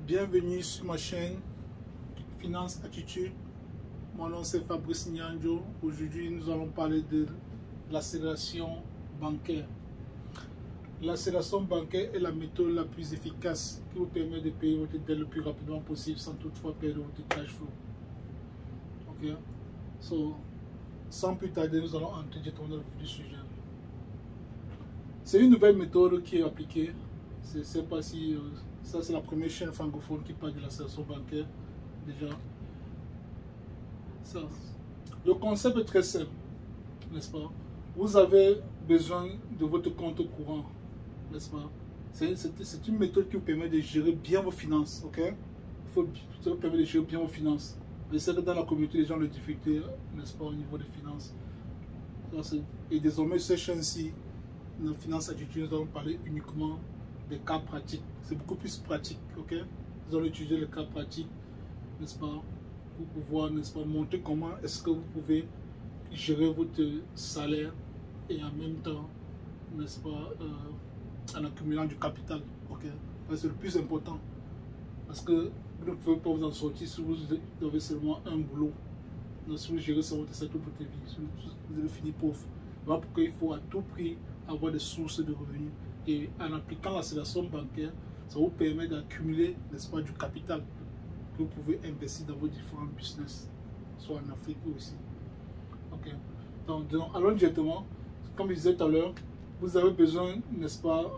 Bienvenue sur ma chaîne Finance Attitude. Mon nom c'est Fabrice Nyanjo. Aujourd'hui nous allons parler de l'accélération bancaire. L'accélération bancaire est la méthode la plus efficace qui vous permet de payer votre dette le plus rapidement possible sans toutefois perdre votre cash flow. Ok, sans plus tarder, nous allons entrer directement dans le vif du sujet. C'est une nouvelle méthode qui est appliquée. Je ne sais pas si ça c'est la première chaîne francophone qui parle de l'accélération bancaire déjà. Le concept est très simple, n'est-ce pas? Vous avez besoin de votre compte courant, n'est-ce pas? C'est une méthode qui vous permet de gérer bien vos finances, ok? Ça vous permet de gérer bien vos finances. Je sais que dans la communauté, les gens ont des difficultés, n'est-ce pas, au niveau des finances. Et désormais, cette chaîne-ci, dans Finance Attitude, nous allons parler uniquement des cas pratiques. C'est beaucoup plus pratique, ok? Nous allons utiliser les cas pratiques, n'est-ce pas, pour pouvoir, n'est-ce pas, montrer comment est-ce que vous pouvez gérer votre salaire et en même temps, n'est-ce pas, en accumulant du capital, ok? C'est le plus important. Parce que vous ne pouvez pas vous en sortir si vous avez seulement un boulot. Donc, si vous gérez ça toute votre vie, vous allez finir pauvre. Voilà pourquoi il faut à tout prix avoir des sources de revenus. Et en appliquant l'accélération bancaire, ça vous permet d'accumuler, n'est-ce pas, du capital que vous pouvez investir dans vos différents business, soit en Afrique ou ici. Ok. Donc, allons directement. Comme je disais tout à l'heure, vous avez besoin, n'est-ce pas,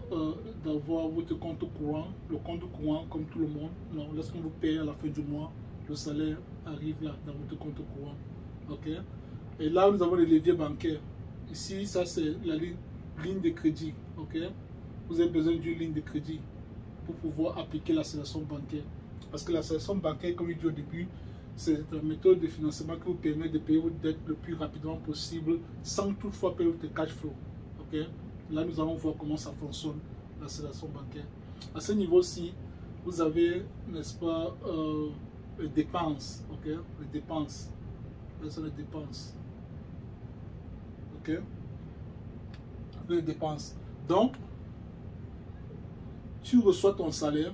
d'avoir votre compte courant. Le compte courant, comme tout le monde, lorsqu'on vous paye à la fin du mois, le salaire arrive là, dans votre compte courant. Ok. Et là, nous avons les leviers bancaires. Ici, ça c'est la ligne de crédit. Ok. Vous avez besoin d'une ligne de crédit pour pouvoir appliquer l'accélération bancaire. Parce que l'accélération bancaire, comme je dis au début, c'est la méthode de financement qui vous permet de payer votre dette le plus rapidement possible sans toutefois payer votre cash flow. Ok. Là, nous allons voir comment ça fonctionne, l'accélération bancaire. À ce niveau-ci, vous avez, n'est-ce pas, les dépenses. Ok. Les dépenses. Quelles sont les dépenses? Ok. Les dépenses. Donc, tu reçois ton salaire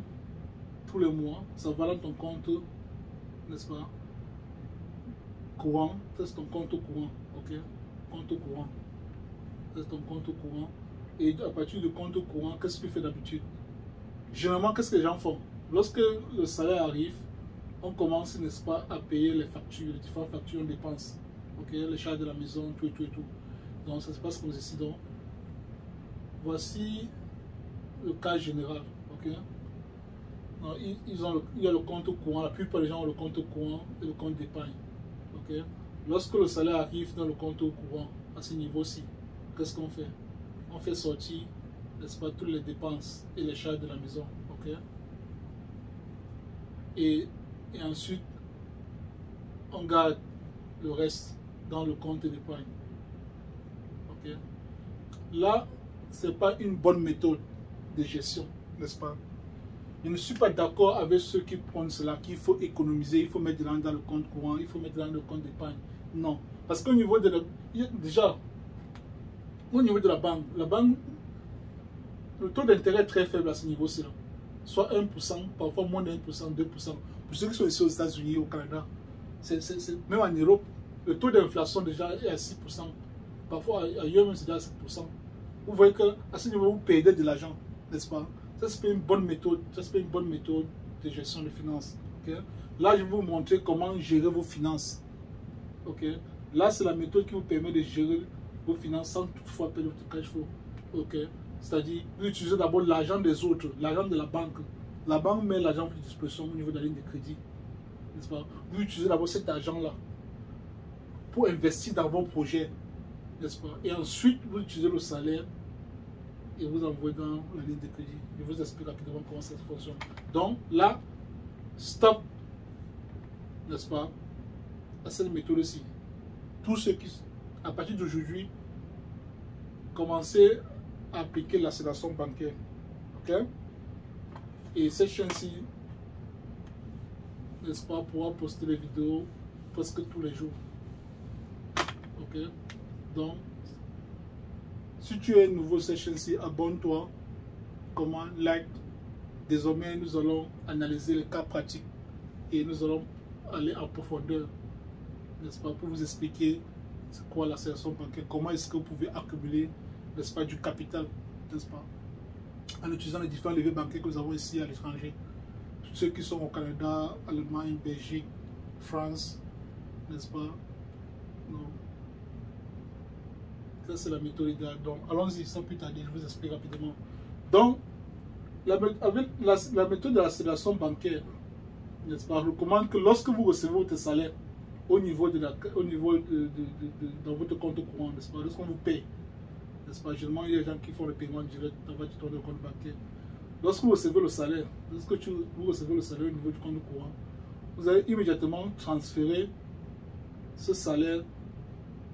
tous les mois, ça va dans ton compte, n'est-ce pas, courant, c'est ton compte courant, ok, compte courant, c'est ton compte courant, et à partir du compte courant, qu'est-ce que tu fais d'habitude? Généralement, qu'est-ce que les gens font? Lorsque le salaire arrive, on commence, n'est-ce pas, à payer les factures, les différentes factures, on dépense, ok, les charges de la maison, tout et tout et tout. Donc, ça se passe comme ceci. Donc, voici le cas général, ok. Non, il y a le compte courant, la plupart des gens ont le compte courant et le compte d'épargne, ok. Lorsque le salaire arrive dans le compte courant, à ce niveau-ci, qu'est-ce qu'on fait? On fait sortir, n'est-ce pas, toutes les dépenses et les charges de la maison, ok. Et ensuite, on garde le reste dans le compte d'épargne, ok. Là, ce n'est pas une bonne méthode de gestion, n'est-ce pas? Je ne suis pas d'accord avec ceux qui prennent cela, qu'il faut économiser, il faut mettre de l'argent dans le compte courant, il faut mettre de l'argent dans le compte d'épargne. Non. Parce qu'au niveau de déjà, au niveau de la banque, le taux d'intérêt est très faible à ce niveau-ci. Soit 1%, parfois moins de 1%, 2%. Pour ceux qui sont ici aux États-Unis, au Canada, même en Europe, le taux d'inflation déjà est à 6%. Parfois ailleurs même c'est déjà à 7%. Vous voyez qu'à ce niveau, vous perdez de l'argent, n'est-ce pas? Ça, c'est une bonne méthode. Ça, c'est une bonne méthode de gestion de finances. Okay? Là, je vais vous montrer comment gérer vos finances. Okay? Là, c'est la méthode qui vous permet de gérer vos finances sans toutefois perdre votre cash flow. Okay? C'est-à-dire, vous utilisez d'abord l'argent des autres, l'argent de la banque. La banque met l'argent à votre disposition au niveau de la ligne de crédit. N'est-ce pas? Vous utilisez d'abord cet argent-là pour investir dans vos projets. N'est-ce pas? Et ensuite, vous utilisez le salaire et vous envoyez dans la ligne de crédit. Je vous explique rapidement comment ça fonctionne. Donc là, stop, n'est-ce pas, à cette méthode-ci. Tous ceux qui, à partir d'aujourd'hui, commencez à appliquer l'accélération bancaire. Ok? Et cette chaîne-ci, n'est-ce pas, pourra poster les vidéos presque tous les jours. Ok? Donc, si tu es nouveau sur cette chaîne-ci, abonne-toi, comment, like, Désormais, nous allons analyser les cas pratiques et nous allons aller en profondeur, n'est-ce pas, pour vous expliquer c'est quoi l'association bancaire, comment est-ce que vous pouvez accumuler, n'est-ce pas, du capital, n'est-ce pas, en utilisant les différents leviers bancaires que nous avons ici à l'étranger. Tous ceux qui sont au Canada, Allemagne, Belgique, France, n'est-ce pas? Non. Ça, c'est la méthode idéale. Donc, allons-y, sans plus tarder, je vous explique rapidement. Donc, avec la méthode de l'accélération bancaire, n'est-ce pas, je recommande que lorsque vous recevez votre salaire au niveau de dans votre compte courant, n'est-ce pas, lorsqu'on vous paye, n'est-ce pas, généralement, il y a des gens qui font le paiement direct dans votre compte bancaire. Lorsque vous recevez le salaire, vous recevez le salaire au niveau du compte courant, vous allez immédiatement transférer ce salaire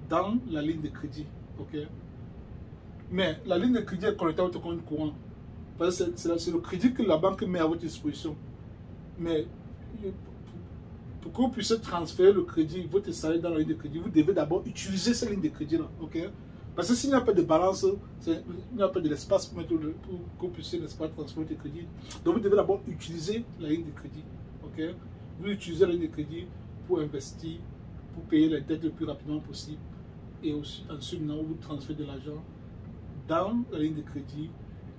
dans la ligne de crédit. Ok? Mais la ligne de crédit est connectée à votre compte courant. C'est le crédit que la banque met à votre disposition. Mais pour que vous puissiez transférer le crédit, votre salaire dans la ligne de crédit, vous devez d'abord utiliser cette ligne de crédit-là. Ok? Parce que s'il n'y a pas de balance, il n'y a pas de l'espace pour que vous puissiez transférer votre crédit. Donc vous devez d'abord utiliser la ligne de crédit. Ok? Vous utilisez la ligne de crédit pour investir, pour payer les dettes le plus rapidement possible. Et aussi, ensuite, vous transférez de l'argent dans la ligne de crédit.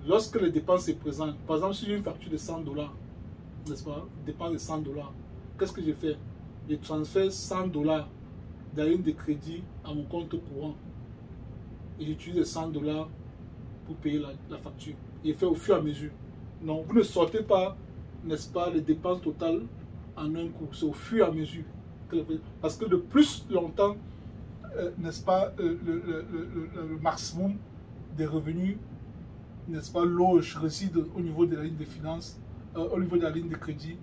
Lorsque les dépenses se présentent, par exemple, si j'ai une facture de $100, n'est-ce pas, dépense de $100, qu'est-ce que je fais? Je transfère $100 dans la ligne de crédit à mon compte courant. Et j'utilise les $100 pour payer la facture. Et fait au fur et à mesure. Non, vous ne sortez pas, n'est-ce pas, les dépenses totales en un coup. C'est au fur et à mesure. Parce que de plus longtemps, n'est-ce pas, le maximum des revenus, n'est-ce pas, loge, réside au niveau de la ligne de finances, au niveau de la ligne de crédit,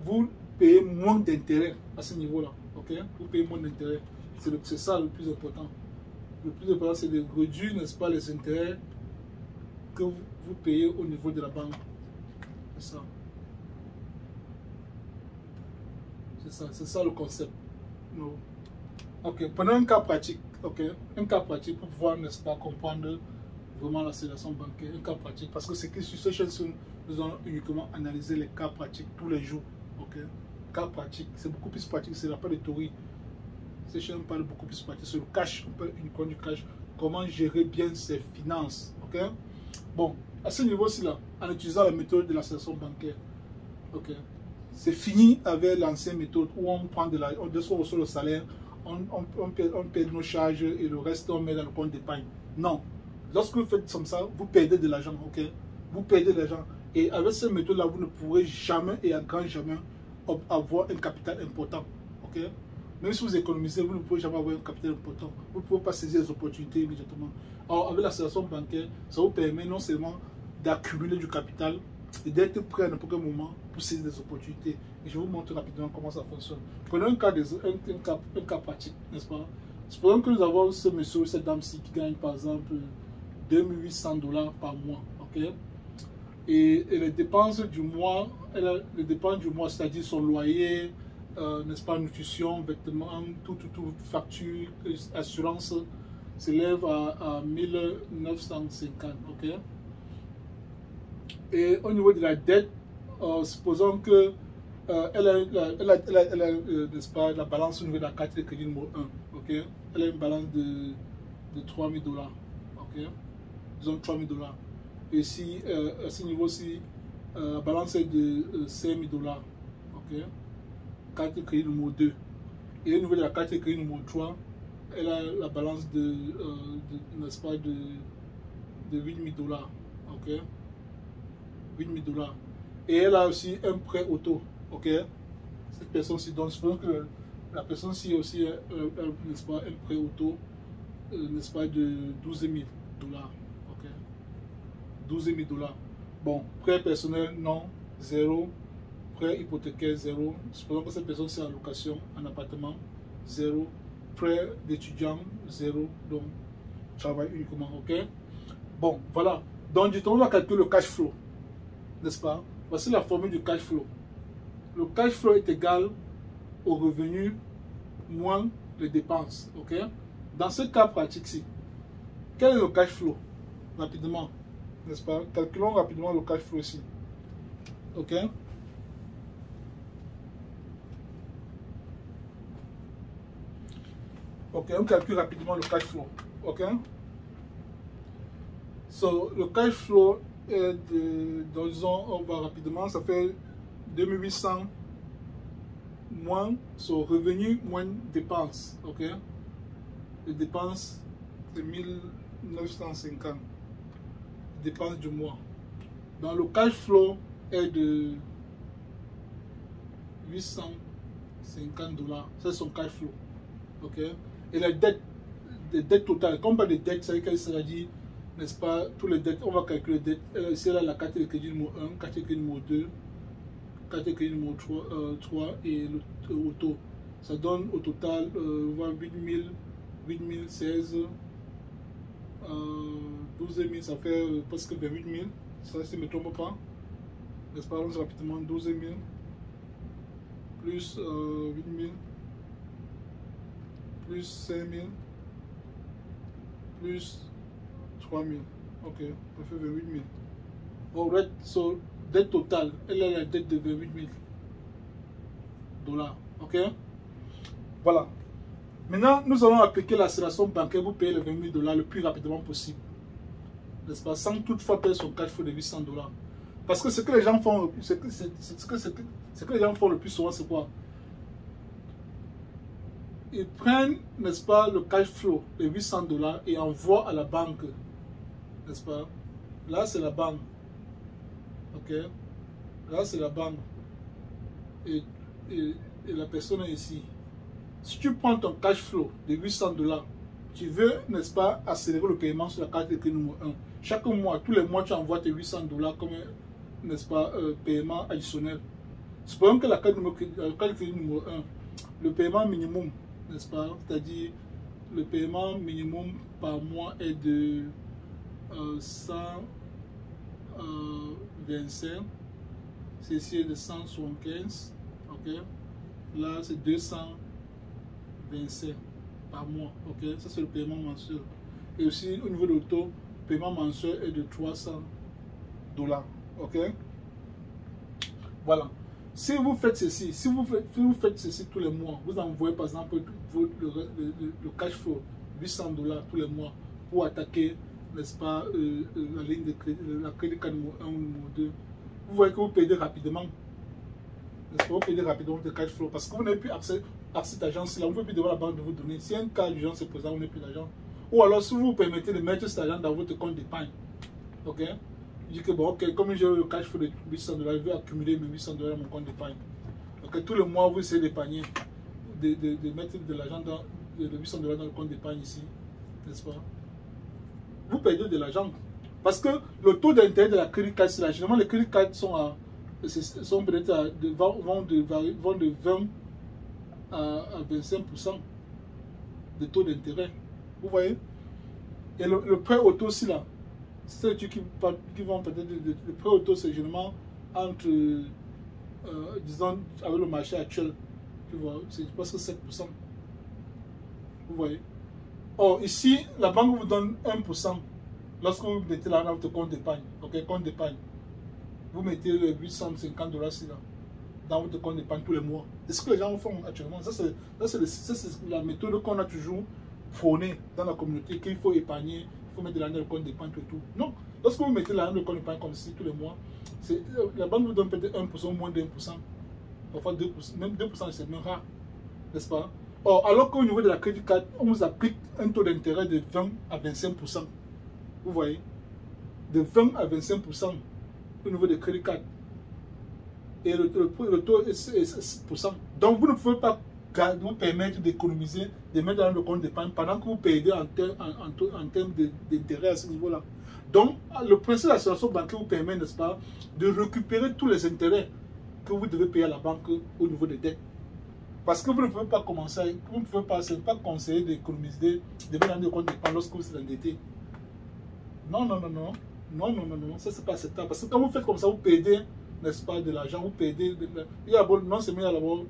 vous payez moins d'intérêt à ce niveau-là. Ok? Vous payez moins d'intérêt. C'est ça le plus important. Le plus important, c'est de réduire, n'est-ce pas, les intérêts que vous payez au niveau de la banque. C'est ça. C'est ça le concept. No. Ok, prenons un cas pratique. Ok, un cas pratique pour pouvoir, n'est-ce pas, comprendre vraiment la situation bancaire. Un cas pratique, parce que c'est que sur cette chaîne, nous allons uniquement analyser les cas pratiques tous les jours. Ok, cas pratique, c'est beaucoup plus pratique, c'est la part de théorie. Cette chaîne parle beaucoup plus pratique sur le cash, on parle uniquement du cash, comment gérer bien ses finances. Ok, bon, à ce niveau-ci là, en utilisant la méthode de l'association bancaire, ok, c'est fini avec l'ancienne méthode où on prend on reçoit le salaire, on paie nos charges et le reste on met dans le compte d'épargne. Non. Lorsque vous faites comme ça, vous perdez de l'argent. Ok? Vous perdez de l'argent. Et avec cette méthode-là, vous ne pourrez jamais et à grand jamais avoir un capital important. Ok? Même si vous économisez, vous ne pouvez jamais avoir un capital important. Vous ne pouvez pas saisir les opportunités immédiatement. Alors, avec l'association bancaire, ça vous permet non seulement d'accumuler du capital et d'être prêt à n'importe quel moment pour saisir des opportunités. Et je vais vous montrer rapidement comment ça fonctionne. Prenons un cas pratique, n'est-ce pas? Supposons que nous avons ce monsieur ou cette dame-ci qui gagne par exemple $2800 par mois. Ok? Et les dépenses du mois, c'est-à-dire son loyer, n'est-ce pas, nutrition, vêtements, tout, facture, assurance, s'élève à 1950. Ok? Et au niveau de la dette, supposons que elle a n'est-ce pas, la balance au niveau de la carte de crédit numéro 1. Ok? Elle a une balance de $3000. Ok? Disons $3000. Et si à ce niveau-ci, la balance est de $5000. Ok? Carte de crédit numéro 2. Et au niveau de la carte de crédit numéro 3, elle a la balance n'est-ce pas, de $8000. Ok? $8000. Et elle a aussi un prêt auto. Ok? Cette personne-ci, donc je pense que la personne-ci aussi, n'est-ce pas, un prêt auto, n'est-ce pas, de $12000. Ok? $12000. Bon, prêt personnel, non, 0. Prêt hypothécaire, 0. Supposons que cette personne-ci est en location, en appartement, 0. Prêt d'étudiant, 0. Donc, travail uniquement. Ok? Bon, voilà. Donc, du temps, on va calculer le cash flow. N'est-ce pas? Voici la formule du cash flow. Le cash flow est égal au revenu moins les dépenses. Ok? Dans ce cas pratique-ci, quel est le cash flow? Rapidement, n'est-ce pas? Calculons rapidement le cash flow ici. Ok? Ok, on calcule rapidement le cash flow. Ok? So, le cash flow est de, disons, on va rapidement, ça fait 2800 moins son revenu moins dépenses. Ok? Les dépenses, c'est 1950. Dépenses du mois. Donc, le cash flow est de 850 dollars. C'est son cash flow. Ok? Et la dette, les dettes totales, comme pas de dettes, ça veut dire, n'est-ce pas, tous les dettes, on va calculer les dettes. C'est là la carte de crédit numéro 1, carte de crédit numéro 2, carte de crédit numéro 3 et le auto. Ça donne au total 8016, 12 000, ça fait presque 28 000. Ça, si je ne me trompe pas. N'est-ce pas, on rapidement 12 000 plus 8 000. Plus 5 000, plus 3 000. Ok, ça fait 28 000. Alright, so, dette totale, elle a la dette de 28 000 dollars. Ok, voilà. Maintenant, nous allons appliquer la sélection bancaire pour payer les 28 000 dollars le plus rapidement possible. N'est-ce pas, sans toutefois payer son cash flow de 800 dollars. Parce que ce que les gens font, ce que les gens font le plus souvent, c'est quoi? Ils prennent, n'est-ce pas, le cash flow de 800 dollars et envoient à la banque, n'est-ce pas? Là, c'est la banque. Ok? Là, c'est la banque. Et la personne est ici. Si tu prends ton cash flow de 800 dollars, tu veux, n'est-ce pas, accélérer le paiement sur la carte de crédit numéro 1. Chaque mois, tous les mois, tu envoies tes 800 dollars comme, n'est-ce pas, paiement additionnel. Supposons que la carte de crédit numéro 1, le paiement minimum, n'est-ce pas? C'est-à-dire, le paiement minimum par mois est de 125. Ceci est de 175. Ok? Là, c'est 225 par mois. Ok? Ça, c'est le paiement mensuel. Et aussi, au niveau de l'auto, le paiement mensuel est de 300 dollars. Ok? Voilà. Si vous faites ceci, si vous faites ceci tous les mois, vous envoyez par exemple le cash flow 800 dollars tous les mois pour attaquer, n'est-ce pas, la ligne de crédit, la crédit card numéro 1 ou numéro 2. Vous voyez que vous payez rapidement. N'est-ce pas, vous payez rapidement votre cash flow parce que vous n'avez plus accès à cette agence-là. Vous ne pouvez plus devoir la banque de vous donner. Si un cas d'urgence se présente, vous n'avez plus d'argent. Ou alors, si vous vous permettez de mettre cet argent dans votre compte d'épargne. Ok? Je dis que bon, ok, comme j'ai le cash flow de 800 dollars, je vais accumuler mes 800 dollars dans mon compte d'épargne. Donc, tous les mois, vous essayez d'épargner, de mettre de l'argent de 800 dollars dans le compte d'épargne ici, n'est-ce pas? Vous perdez de l'argent. Parce que le taux d'intérêt de la crédit card, c'est là. Généralement, les crédit cards sont peut-être vont de 20 à 25% de taux d'intérêt. Vous voyez? Et le prêt auto aussi là. C'est ceux qui vont peut-être. Le prêt auto, c'est généralement entre, disons, avec le marché actuel, tu vois, c'est presque 7%. Vous voyez? Or, ici, la banque vous donne 1% lorsque vous mettez l'argent dans votre compte d'épargne. Ok, compte d'épargne. Vous mettez les 850 dollars ici, là, dans votre compte d'épargne tous les mois. C'est ce que les gens font actuellement. Ça, c'est la méthode qu'on a toujours prônée dans la communauté, qu'il faut épargner. Il faut mettre de l'argent dans le compte d'épargne et tout. Non. Lorsque vous mettez l'argent dans le compte d'épargne comme ici tous les mois, la banque vous donne peut-être 1%, moins de 1%. Parfois 2%. Même 2%, c'est même rare. N'est-ce pas? Or, alors qu'au niveau de la crédit card, on vous applique un taux d'intérêt de 20 à 25%. Vous voyez? De 20 à 25% au niveau des crédit cards. Et le taux est 6%. Donc, vous ne pouvez pas vous permettre d'économiser, de mettre dans le compte d'épargne pendant que vous payez en termes d'intérêt à ce niveau-là. Donc, le principe de l'association bancaire vous permet, n'est-ce pas, de récupérer tous les intérêts que vous devez payer à la banque au niveau des dettes. Parce que vous ne pouvez pas commencer, vous ne pouvez pas, c'est pas conseiller d'économiser, de mettre dans le compte d'épargne lorsque vous êtes endetté. Non, non, non, non. Non, non, non, non, ça c'est pas acceptable. Parce que quand vous faites comme ça, vous perdez, n'est-ce pas, de l'argent, vous perdez. Il y a non seulement d'abord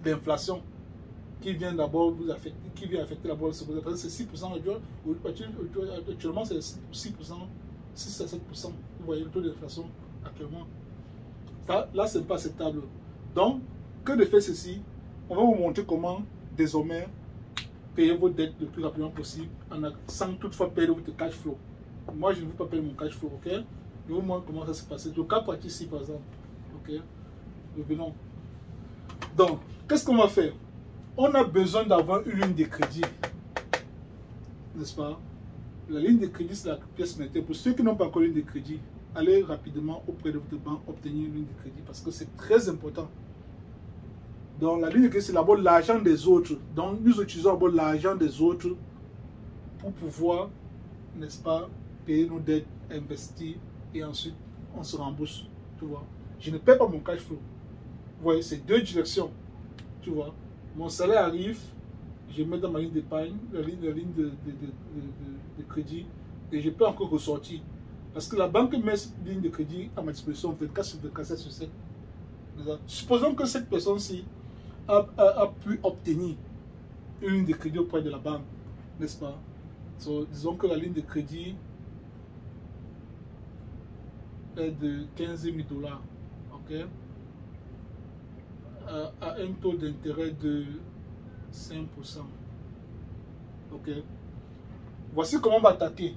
l'inflation qui vient d'abord vous affecter, qui vient affecter d'abord le secteur. Parce que c'est 6%, actuellement c'est 6%, 6 à 7%. Vous voyez le taux d'inflation actuellement. Ça, là, c'est pas acceptable. Donc, que de faire ceci, on va vous montrer comment désormais payer vos dettes le plus rapidement possible sans toutefois perdre votre cash flow. Moi, je ne veux pas perdre mon cash flow, ok? Je vous montre comment ça se passe. Le cas pratique ici, par exemple. Ok? Revenons. Donc, qu'est-ce qu'on va faire? On a besoin d'avoir une ligne de crédit. N'est-ce pas? La ligne de crédit, c'est la pièce maîtresse. Pour ceux qui n'ont pas encore une ligne de crédit, allez rapidement auprès de votre banque obtenir une ligne de crédit parce que c'est très important. Donc, la ligne de crédit, c'est d'abord l'argent des autres. Donc, nous utilisons d'abord l'argent des autres pour pouvoir, n'est-ce pas, payer nos dettes, investir et ensuite on se rembourse. Tu vois, je ne paie pas mon cash flow. Vous voyez, c'est deux directions. Tu vois, mon salaire arrive, je mets dans ma ligne d'épargne, la ligne de crédit et je peux encore ressortir. Parce que la banque met cette ligne de crédit à ma disposition 24 sur 24, 7 sur 7. Supposons que cette personne-ci a pu obtenir une ligne de crédit auprès de la banque, n'est-ce pas? Disons que la ligne de crédit est de 15 000 $, ok? À un taux d'intérêt de 5%. Ok? Voici comment on va attaquer.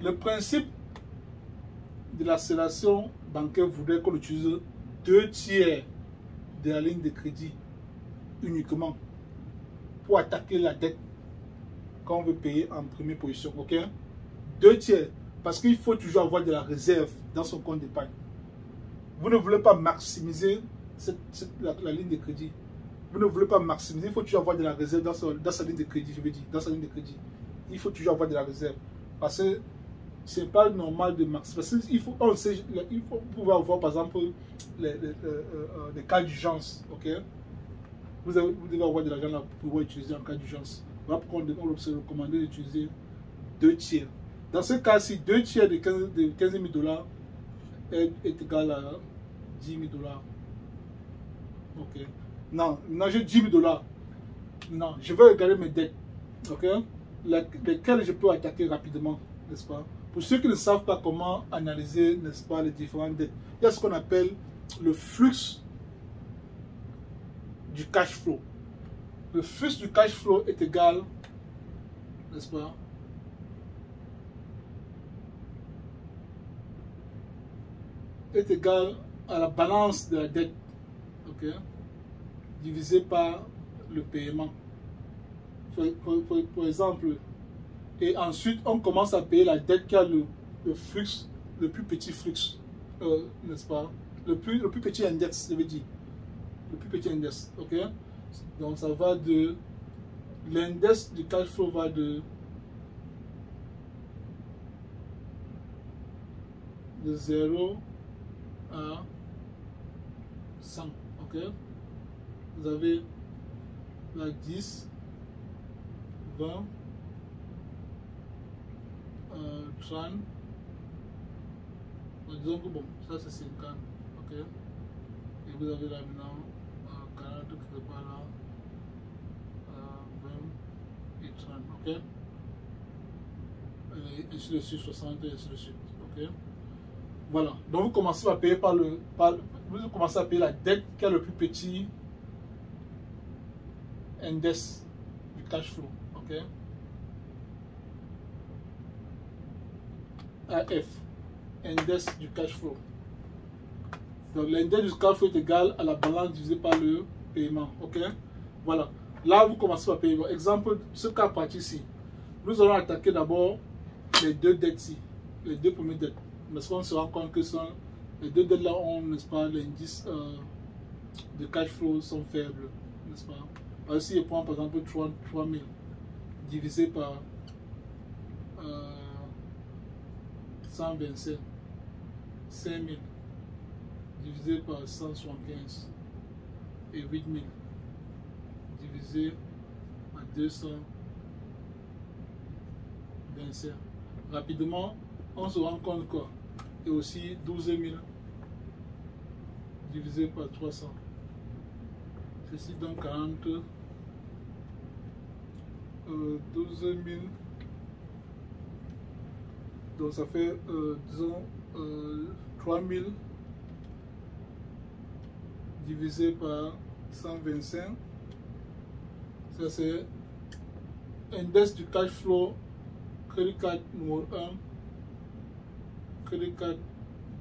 Le principe de l'accélération bancaire voudrait qu'on utilise 2/3 de la ligne de crédit uniquement pour attaquer la dette qu'on veut payer en première position. Ok? 2/3. Parce qu'il faut toujours avoir de la réserve dans son compte d'épargne. Vous ne voulez pas maximiser la ligne de crédit. Vous ne voulez pas maximiser. Il faut toujours avoir de la réserve dans sa ligne de crédit. Je veux dire, dans sa ligne de crédit. Il faut toujours avoir de la réserve. Parce que ce n'est pas normal de maximiser. Parce qu'il faut, il faut pouvoir avoir, par exemple, les cas d'urgence. Ok? Vous devez avoir de l'argent là pour pouvoir utiliser en cas d'urgence. Voilà pourquoi on se recommande d'utiliser 2/3. Dans ce cas-ci, 2/3 de 15 000 $ est égal à 10 000 $. Ok. Non, j'ai 10 000 $. Non, je vais regarder mes dettes. Ok. Lesquelles je peux attaquer rapidement, n'est-ce pas? Pour ceux qui ne savent pas comment analyser, n'est-ce pas, les différentes dettes, il y a ce qu'on appelle le flux du cash flow. Le flux du cash flow est égal, n'est-ce pas, est égal à la balance de la dette, ok, divisé par le paiement. Par exemple, et ensuite on commence à payer la dette qui a le flux, le plus petit flux, n'est-ce pas, le plus petit index, je veux dire, le plus petit index, ok. Donc ça va de, l'index du cash flow va de 0 à 100, ok. Vous avez la 10, 20, 30, disons que bon, ça c'est 50, ok. Et vous avez là maintenant 40 qui est par là, 20 et 30, ok. Et ainsi de suite, 60 et ainsi de suite, ok. Voilà, donc vous commencez à payer vous commencez à payer la dette qui a le plus petit index du cash flow, ok. AF, index du cash flow. Donc l'index du cash flow est égal à la balance divisée par le paiement, ok. Voilà, là vous commencez à payer. Bon, exemple, ce cas parti ici, nous allons attaquer d'abord les deux dettes ici, les deux premières dettes. Parce qu'on se rend compte que les deux dettes là ont, n'est-ce pas, l'indice de cash flow sont faibles, n'est-ce pas. Alors si je prends par exemple 3 000 divisé par 127, 5 000 divisé par 175 et 8 000 divisé par 227. Rapidement, on se rend compte quoi? Et aussi 12 000 divisé par 300. Ceci donc 40, 12 000. Donc ça fait, disons, 3000 divisé par 125. Ça c'est index du cash flow, crédit card numéro 1, crédit card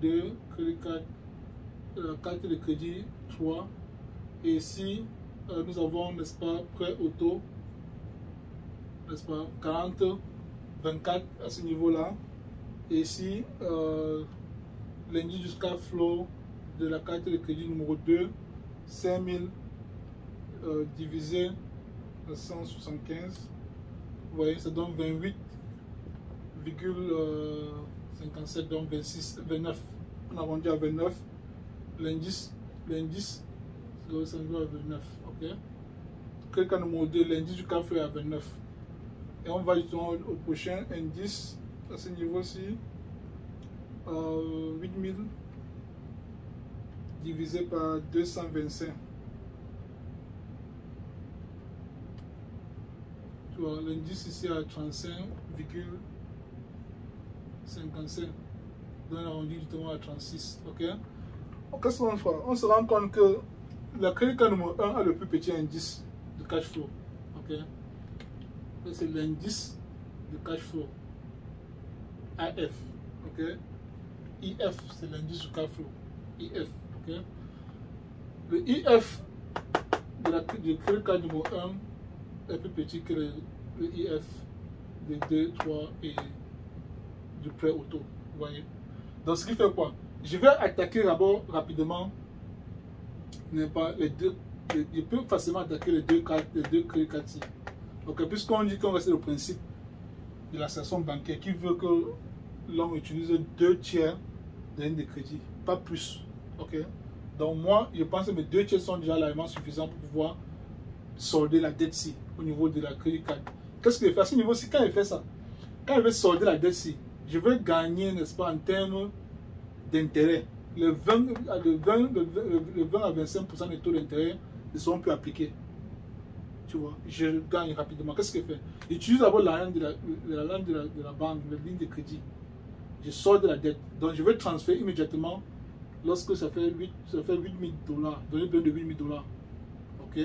2, crédit card, la carte de crédit 3. Et ici, nous avons, n'est-ce pas, prêt auto, n'est-ce pas, 40, 24 à ce niveau-là. Et ici, l'indice du cash flow de la carte de crédit numéro 2, 5000 divisé par 175. Vous voyez, ça donne 28,57, donc 26, 29. On a rendu à 29. L'indice, ça doit à 29. Ok. Quelqu'un numéro 2, l'indice du cash flow est à 29. Et on va justement au prochain indice, à ce niveau-ci, 8000 divisé par 225. Tu vois, l'indice ici à 35,55. Donc on arrondit justement à 36. Ok. Qu'est-ce qu'on fait? On se rend compte que la crédit card numéro 1 a le plus petit indice de cash flow. Ok. C'est l'indice de cash flow. AF. Ok. IF, c'est l'indice du cash flow. IF. Ok. Le IF du crédit card numéro 1 est plus petit que le IF de 2, 3 et du prêt auto. Vous voyez. Donc ce qui fait quoi? Je vais attaquer d'abord rapidement, n'est pas les deux. Je peux facilement attaquer les deux crédits cards. Ok, puisqu'on dit qu'on reste le principe de la station bancaire qui veut que l'on utilise 2 tiers de ligne de crédit, pas plus. Ok, donc moi je pense que mes 2 tiers sont déjà largement suffisants pour pouvoir solder la dette-ci au niveau de la crédit card. Qu'est-ce que je fais à ce niveau-ci? Quand je fais ça, quand je vais solder la dette-ci, je vais gagner, n'est-ce pas, en termes d'intérêt. Le 20 à 25% des taux d'intérêt ne seront plus appliqués. Tu vois, je gagne rapidement. Qu'est-ce que je fais? J'utilise d'abord la ligne de la banque, la ligne de crédit. Je sors de la dette. Donc je vais transférer immédiatement lorsque ça fait 8000 $. Donner besoin de 8000 $. Ok?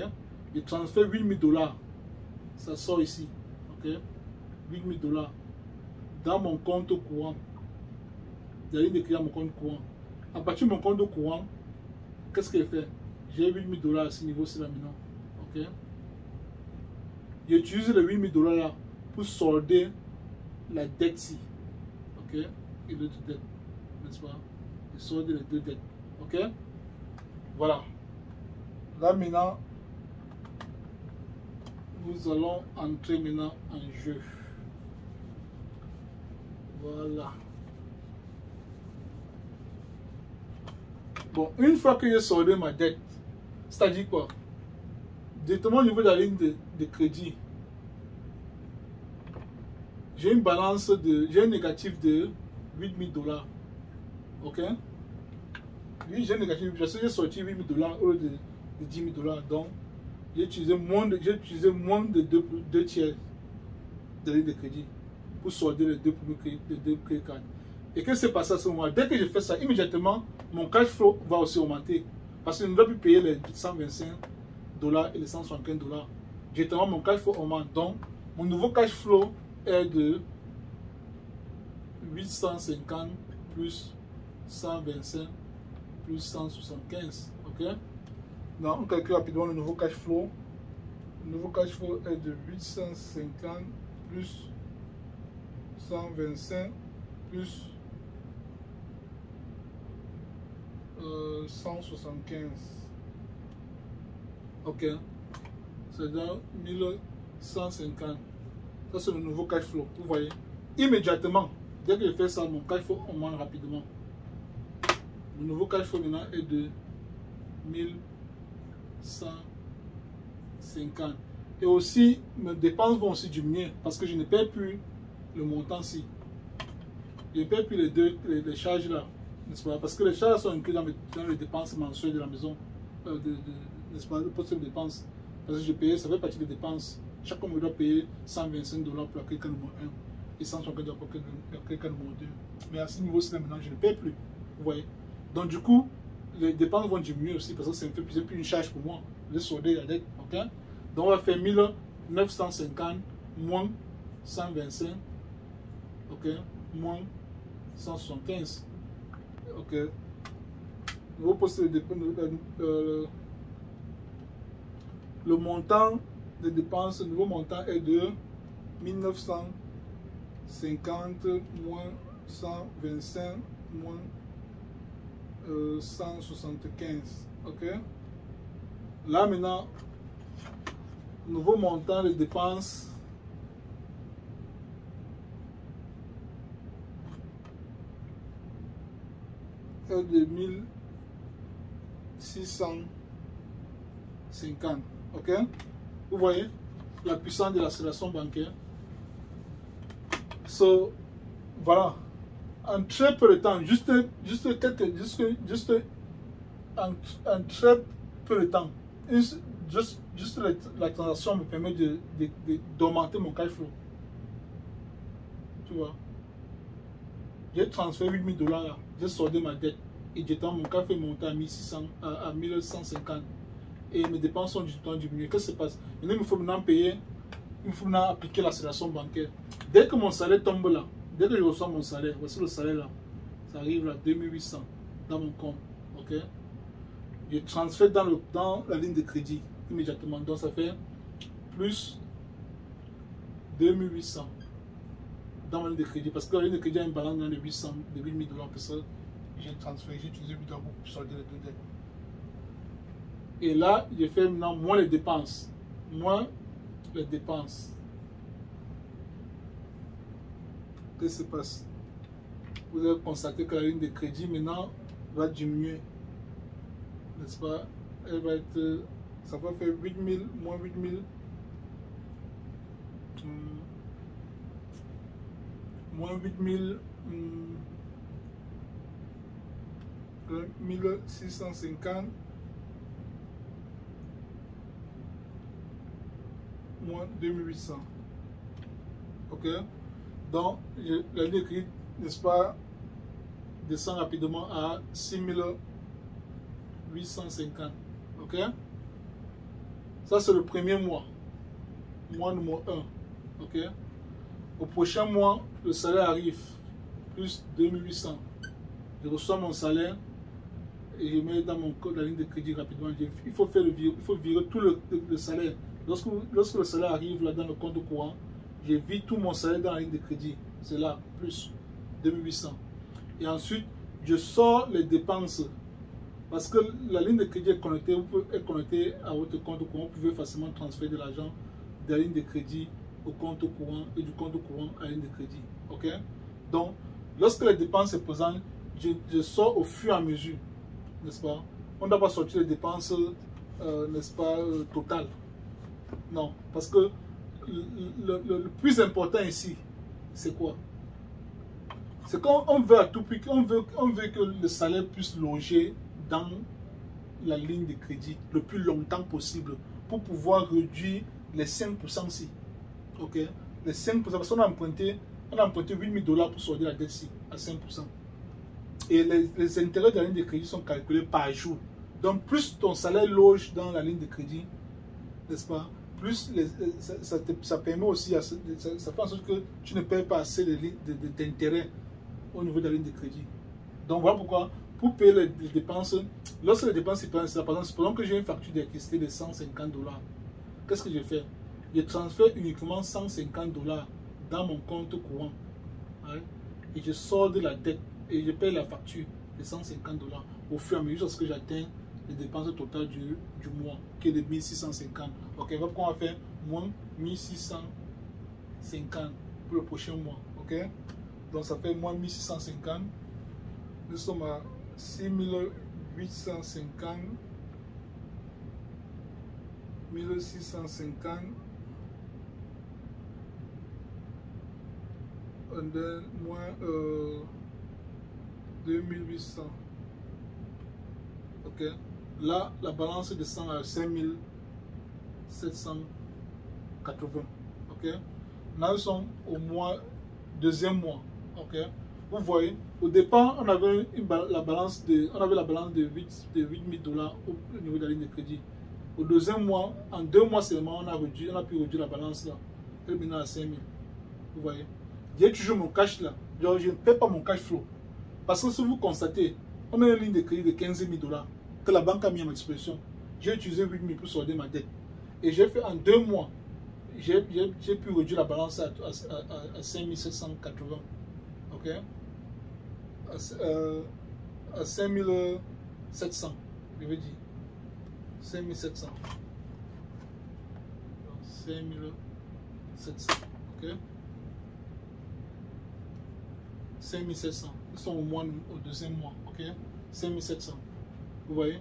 Je transfère 8000 $. Ça sort ici. Ok? 8000 $ dans mon compte courant. La ligne de crédit à mon compte courant. À partir de mon compte courant, qu'est-ce que je fais? J'ai 8000 $ à ce niveau-ci là maintenant. Ok? J'utilise les 8000 $ là pour solder la dette-ci. Ok? Et l'autre dette. N'est-ce pas? Je solde les deux dettes. Ok? Voilà. Là maintenant, nous allons entrer maintenant en jeu. Voilà. Bon, une fois que j'ai soldé ma dette, c'est-à-dire quoi? Directement au niveau de la ligne de crédit, j'ai une balance j'ai un négatif de 8000 $. Ok? Oui, j'ai un négatif, parce que j'ai sorti 8000 $ au lieu de 10 000 $. Donc, j'ai utilisé moins de 2 tiers de ligne de crédit pour solder les deux crédits cards. Et qu'est-ce qui s'est passé à ce moment? Dès que je fais ça, immédiatement, mon cash flow va aussi augmenter. Parce que je ne dois plus payer les 125 $ et les 175 $. Directement, mon cash flow augmente. Donc, mon nouveau cash flow est de 850 plus 125 plus 175. Ok? Donc, on calcule rapidement le nouveau cash flow. Le nouveau cash flow est de 850 plus 125 plus 175. Ok, c'est dans 1150. Ça c'est le nouveau cash flow. Vous voyez, immédiatement, dès que je fais ça, mon cash flow augmente rapidement. Le nouveau cash flow maintenant est de 1150. Et aussi, mes dépenses vont aussi diminuer parce que je ne paie plus le montant-ci. Je ne paie plus les charges là. N'est-ce pas? Parce que les charges sont incluses dans les dépenses mensuelles de la maison. N'est-ce pas? Le poste de dépenses. Parce que je paye, ça fait partie des dépenses. Chaque mois, je dois payer 125 $ pour la crédit numéro 1 et 150 $ pour la crédit numéro 2. Mais à ce niveau-ci, maintenant, je ne paie plus. Vous voyez? Donc, du coup, les dépenses vont diminuer aussi parce que c'est plus une charge pour moi de solder la dette. Ok? Donc, on va faire 1950 moins 125. Ok? Moins 175. Ok? Nouveau poste de dépenses. Le montant de dépenses, le nouveau montant est de 1950 moins 125 moins 175. Ok? Là maintenant, nouveau montant de dépenses est de 1650. Ok? Vous voyez la puissance de l'accélération bancaire. So, voilà. En très peu de temps, juste en très peu de temps, juste la transaction me permet d'augmenter mon cash flow. Tu vois? J'ai transféré 8 000 $, j'ai soldé ma dette et mon cash flow est monté à 1600, à 1150. Et mes dépenses sont du temps diminuées. Qu'est-ce qui se passe? Il me faut maintenant payer, il faut maintenant appliquer l'accélération bancaire. Dès que mon salaire tombe là, dès que je reçois mon salaire, voici le salaire là, ça arrive à 2800 dans mon compte. Ok? Je transfère dans la ligne de crédit immédiatement. Donc ça fait plus 2800 dans ma ligne de crédit. Parce que la ligne de crédit a une balance dans les 800, de 8 000 $. Parce que j'ai transféré, j'ai utilisé 8 $ pour solder les deux dettes. Et là, je fais maintenant moins les dépenses. Moins les dépenses. Qu'est-ce qui se passe? Vous allez constater que la ligne de crédit maintenant va diminuer. N'est-ce pas? Elle va être. Ça va faire 8000 moins 8000. Moins 8000. 1650. Moins 2800. Ok? Donc, la ligne de crédit, n'est-ce pas, descend rapidement à 6850. Ok? Ça, c'est le premier mois. Mois numéro 1. Ok? Au prochain mois, le salaire arrive. Plus 2800. Je reçois mon salaire et je mets dans mon code la ligne de crédit rapidement. Il faut virer tout le salaire. Lorsque le salaire arrive là dans le compte courant, je vire tout mon salaire dans la ligne de crédit. C'est là, plus 2800. Et ensuite, je sors les dépenses. Parce que la ligne de crédit est connectée à votre compte courant. Vous pouvez facilement transférer de l'argent de la ligne de crédit au compte courant et du compte courant à la ligne de crédit. Ok? Donc, lorsque les dépenses se présentent, je sors au fur et à mesure. N'est-ce pas? On ne doit pas sortir les dépenses, n'est-ce pas, totales. Non, parce que le plus important ici, c'est quoi? C'est qu'on veut à tout prix, on veut que le salaire puisse loger dans la ligne de crédit le plus longtemps possible pour pouvoir réduire les 5% ici. Ok? Les 5%, parce qu'on a emprunté 8 000 $ pour solder la dette ici, à 5%. Et les intérêts de la ligne de crédit sont calculés par jour. Donc, plus ton salaire loge dans la ligne de crédit, n'est-ce pas? Plus ça permet aussi, ça fait en sorte que tu ne payes pas assez d'intérêt au niveau de la ligne de crédit. Donc voilà pourquoi, pour payer les dépenses, lorsque les dépenses se passent, par exemple, supposons que j'ai une facture d'électricité de 150 $. Qu'est-ce que je fais? Je transfère uniquement 150 $ dans mon compte courant. Hein, et je solde la dette et je paye la facture de 150 $ au fur et à mesure que j'atteins les dépenses totales du mois, qui est de 1650. Ok, voilà pourquoi on va faire moins 1650 pour le prochain mois. Ok, donc ça fait moins 1650. Nous sommes à 6850. 1650. And then moins 2800. Ok, là la balance descend à 5780. Ok, là nous sommes au deuxième mois. Ok, Vous voyez, au départ, on avait la balance de 8 000 $ au niveau de la ligne de crédit. Au deuxième mois, en 2 mois seulement, on a pu réduire la balance là. Elle est maintenant à 5 000. Vous voyez, j'ai toujours mon cash là. Genre, je ne paie pas mon cash flow. Parce que si vous constatez, on a une ligne de crédit de 15 000 $ que la banque a mis à ma disposition. J'ai utilisé 8 000 pour solder ma dette. Et j'ai fait en 2 mois, j'ai pu réduire la balance à 5 780. Ok? À 5 700, je veux dire. 5 700. 5 700. Ok? 5 700. Ils sont au deuxième mois. Ok? 5 700. Vous voyez?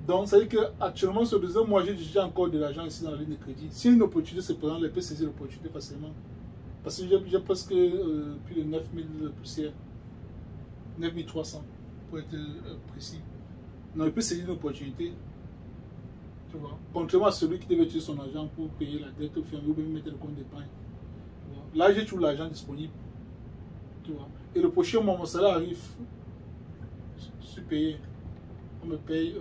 Donc, ça veut dire qu'actuellement, sur le deuxième mois, j'ai encore de l'argent ici dans la ligne de crédit. Si une opportunité se présente, elle peut saisir l'opportunité facilement. Parce que j'ai presque plus de 9 000 poussières. 9 300 pour être précis. Non, il peut saisir une opportunité. Tu vois. Contrairement à celui qui devait utiliser son argent pour payer la dette au fur et à mesure ou même mettre le compte d'épargne. Là, j'ai tout l'argent disponible. Tu vois. Et le prochain mois, mon salaire arrive. Je suis payé. On me paye.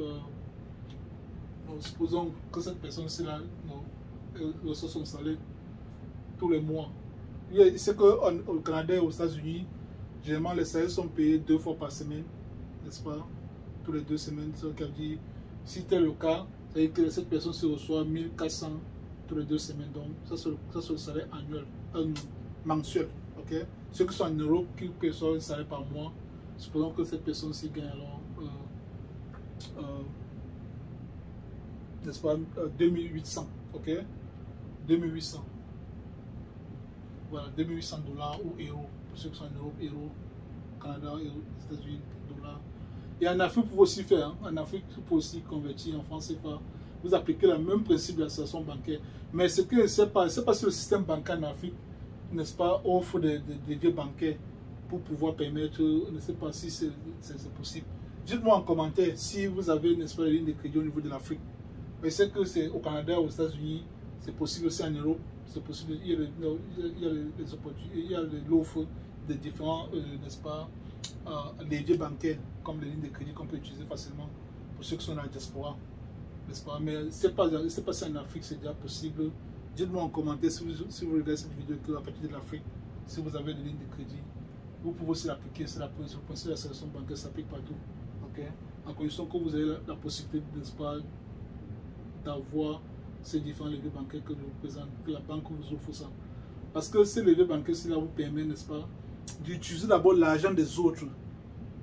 Supposons que cette personne-ci là reçoit son salaire tous les mois. C'est qu'au Canada et aux États-Unis, généralement les salaires sont payés 2 fois par semaine, n'est-ce pas? Tous les 2 semaines. Ça veut dire, si tel le cas, ça veut dire que cette personne se reçoit 1400 tous les 2 semaines. Donc, ça c'est le salaire annuel, mensuel. Okay? Ceux qui sont en Europe, qui perçoivent un salaire par mois, supposons que cette personne-ci gagne alors. N'est-ce pas, 2800, ok, 2800, voilà, 2800 $ ou euros, pour ceux qui sont en Europe, euros, Canada, euros, États-Unis, dollars. Et en Afrique, vous pouvez aussi faire, hein. En Afrique, vous pouvez aussi convertir en francs CFA. Vous appliquez le même principe de la situation bancaire. Mais ce que je ne sais pas si le système bancaire en Afrique, n'est-ce pas, offre des vieux bancaires pour pouvoir permettre, je ne sais pas si c'est possible. Dites-moi en commentaire si vous avez, n'est-ce pas, les lignes de crédit au niveau de l'Afrique. Mais c'est que c'est au Canada, aux États-Unis, c'est possible aussi en Europe, c'est possible, il y a l'offre de différents, n'est-ce pas, leviers bancaires, comme les lignes de crédit qu'on peut utiliser facilement pour ceux qui sont dans la diaspora, n'est-ce pas, mais c'est pas si en Afrique c'est déjà possible. Dites-moi en commentaire si vous regardez cette vidéo qu'à partir de l'Afrique, si vous avez des lignes de crédit, vous pouvez aussi l'appliquer, c'est le principe de la solution bancaire s'applique partout, ok, en condition que vous avez la possibilité, n'est-ce pas, d'avoir ces différents leviers bancaires que vous présente, que la banque vous offre ça. Parce que ces leviers bancaires, cela vous permet, n'est-ce pas, d'utiliser d'abord l'argent des autres,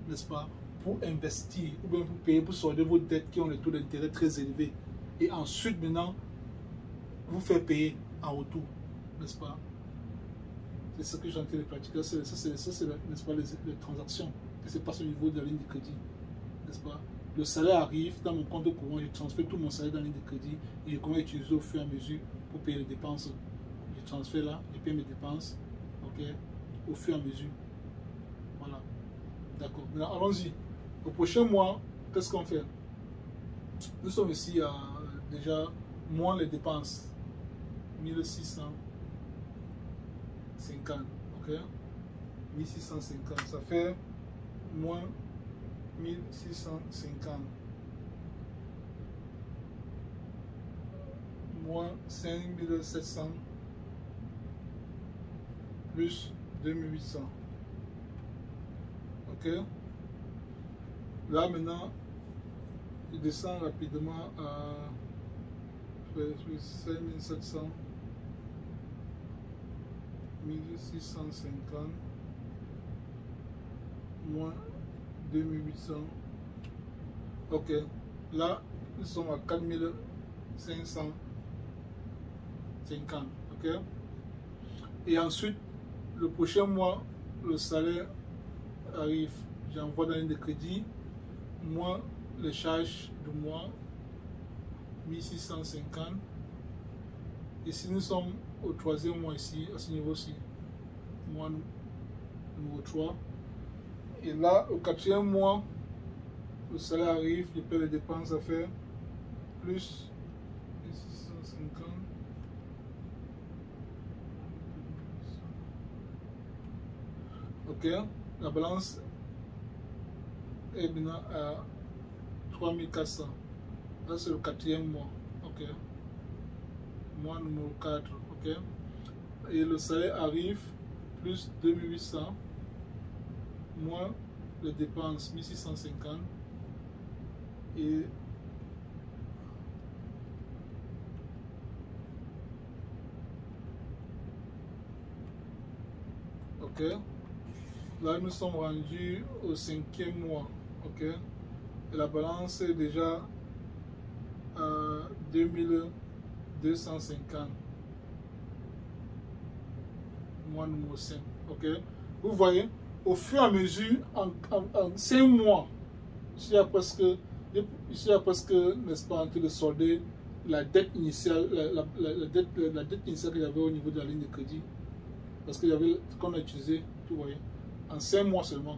n'est-ce pas, pour investir, ou bien pour payer, pour solder vos dettes qui ont les taux d'intérêt très élevés. Et ensuite, maintenant, vous faire payer en retour, n'est-ce pas. C'est ce que j'ai en train de pratiquer. Ça, c'est, n'est-ce pas, les transactions qui se passent au niveau de la ligne de crédit, n'est-ce pas. Le salaire arrive dans mon compte courant, je transfère tout mon salaire dans la ligne de crédit et je commence à utiliser au fur et à mesure pour payer les dépenses. Je transfère là, je paye mes dépenses, ok, au fur et à mesure. Voilà. D'accord. Maintenant, allons-y. Au prochain mois, qu'est-ce qu'on fait? Nous sommes ici à déjà moins les dépenses. 1650. Ok? 1650. Ça fait moins 1650 moins 5700 plus 2800. Ok, là maintenant il descend rapidement à 5700 1650 moins 2800. Ok, là nous sommes à 4550. Ok, et ensuite le prochain mois le salaire arrive, j'envoie dans la ligne de crédit moins les charges du mois 1650. Ici nous sommes au troisième mois ici, à ce niveau-ci, mois numéro 3. Et là, au quatrième mois, le salaire arrive, je paie les dépenses à faire, plus 1650. Ok, la balance est maintenant à 3400. Là, c'est le quatrième mois. Ok, mois numéro 4. Ok, et le salaire arrive plus 2800 moins les dépenses 1650 et ok, là nous sommes rendus au cinquième mois. Ok, et la balance est déjà à 2250 mois numéro 5. Ok, vous voyez, au fur et à mesure, en 5 mois, ici à presque, n'est-ce pas, en train de solder la dette initiale, la dette initiale que j'avais au niveau de la ligne de crédit. Parce que j'avais ce qu'on a utilisé, vous voyez, en 5 mois seulement.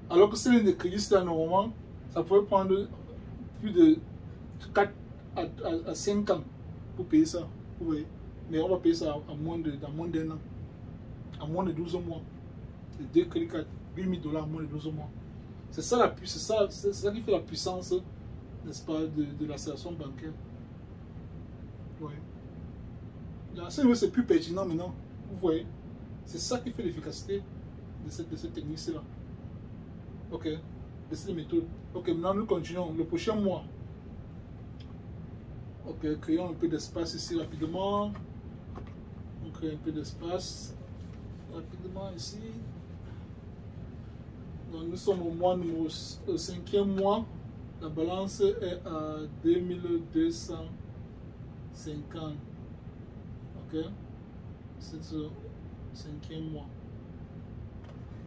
Alors que cette ligne de crédit, c'était normalement, ça pouvait prendre plus de 4 à 5 ans pour payer ça, vous voyez. Mais on va payer ça dans moins d'un an, en moins de 12 mois. Les 2 crédits cartes, $8000 en moins de 12 mois. C'est ça, c'est ça qui fait la puissance, n'est-ce pas, de la situation bancaire. Ouais. Là, c'est plus pertinent maintenant. Vous voyez, c'est ça qui fait l'efficacité de cette technique-là. Ok, de cette méthode. Ok, maintenant nous continuons. Le prochain mois. Ok, créons un peu d'espace ici rapidement. On crée un peu d'espace rapidement ici. Donc, nous sommes au mois numéro 5e mois. La balance est à 2250. Ok, c'est le 5e mois.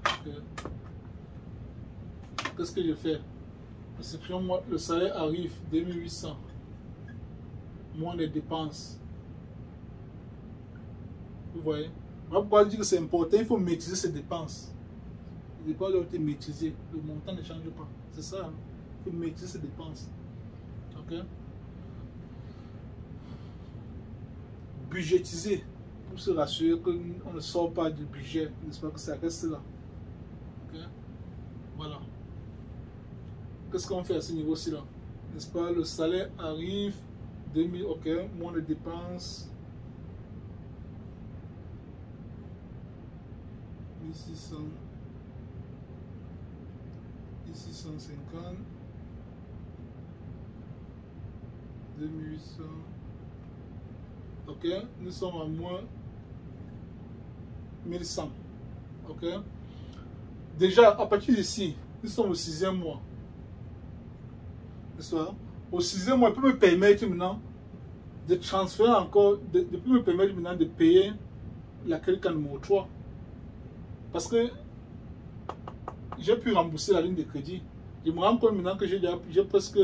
Okay. Qu'est-ce que je fais? Le 5e mois, le salaire arrive 2800 moins les dépenses. Vous voyez? Voilà pourquoi je dis que c'est important, il faut maîtriser ses dépenses. Les dépenses doivent être maîtrisées, le montant ne change pas. C'est ça, hein? Il faut maîtriser ses dépenses. Ok? Budgétiser pour se rassurer qu'on ne sort pas du budget, n'est-ce pas, que ça reste là. Ok? Voilà. Qu'est-ce qu'on fait à ce niveau-ci là? N'est-ce pas? Le salaire arrive 2000, ok, moins les dépenses 1600, 1650, 2800. Ok, nous sommes à moins 1100. Ok, déjà à partir d'ici, nous sommes au 6e mois. Au 6e mois, il peut me permettre maintenant de transférer encore, peut me permettre maintenant de payer la crédit card numéro 3. Parce que j'ai pu rembourser la ligne de crédit. Je me rends compte maintenant que j'ai presque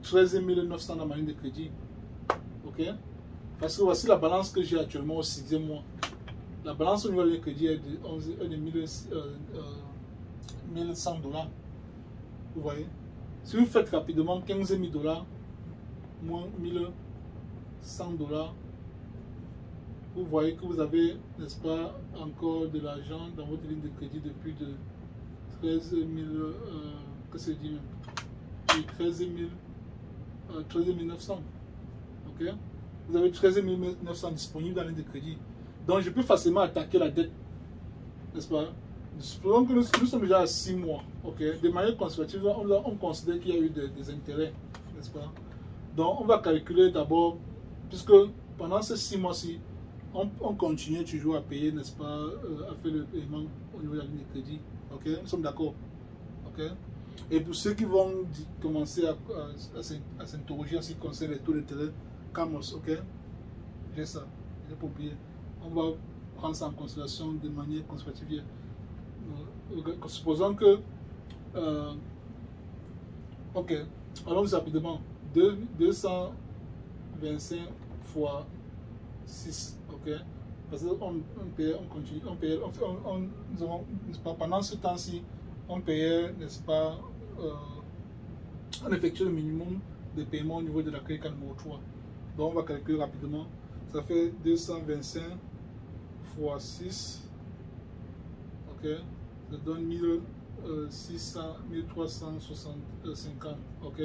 13 900 dans ma ligne de crédit. Ok? Parce que voici la balance que j'ai actuellement au 6e mois. La balance au niveau de la ligne de crédit est de 1100 $. Vous voyez? Si vous faites rapidement 15 000 $ moins 1100 $, vous voyez que vous avez, n'est-ce pas, encore de l'argent dans votre ligne de crédit de plus de 13 000, que se dit même, 13 900. Ok? Vous avez 13 900 disponibles dans la ligne de crédit. Donc je peux facilement attaquer la dette, n'est-ce pas? Supposons que nous sommes déjà à 6 mois. Ok? De manière conservative, on considère qu'il y a eu des intérêts, n'est-ce pas? Donc on va calculer d'abord, puisque pendant ces 6 mois-ci, on continue toujours à payer, n'est-ce pas, à faire le paiement au niveau de la ligne de crédit. Ok? Nous sommes d'accord. Ok? Et pour ceux qui vont commencer à s'interroger en ce qui concerne les taux d'intérêt, Camos, ok? J'ai ça, j'ai pas oublié. On va prendre ça en considération de manière conservative. Supposons que, ok, allons rapidement. 225 fois 6, ok? Parce qu'on payait, on continue, on payait, pendant ce temps-ci, on payait, n'est-ce pas, on effectue le minimum de paiement au niveau de la crédit card numéro 3. Donc on va calculer rapidement. Ça fait 225 fois 6, ok? Ça donne 1600, 1350. Ok.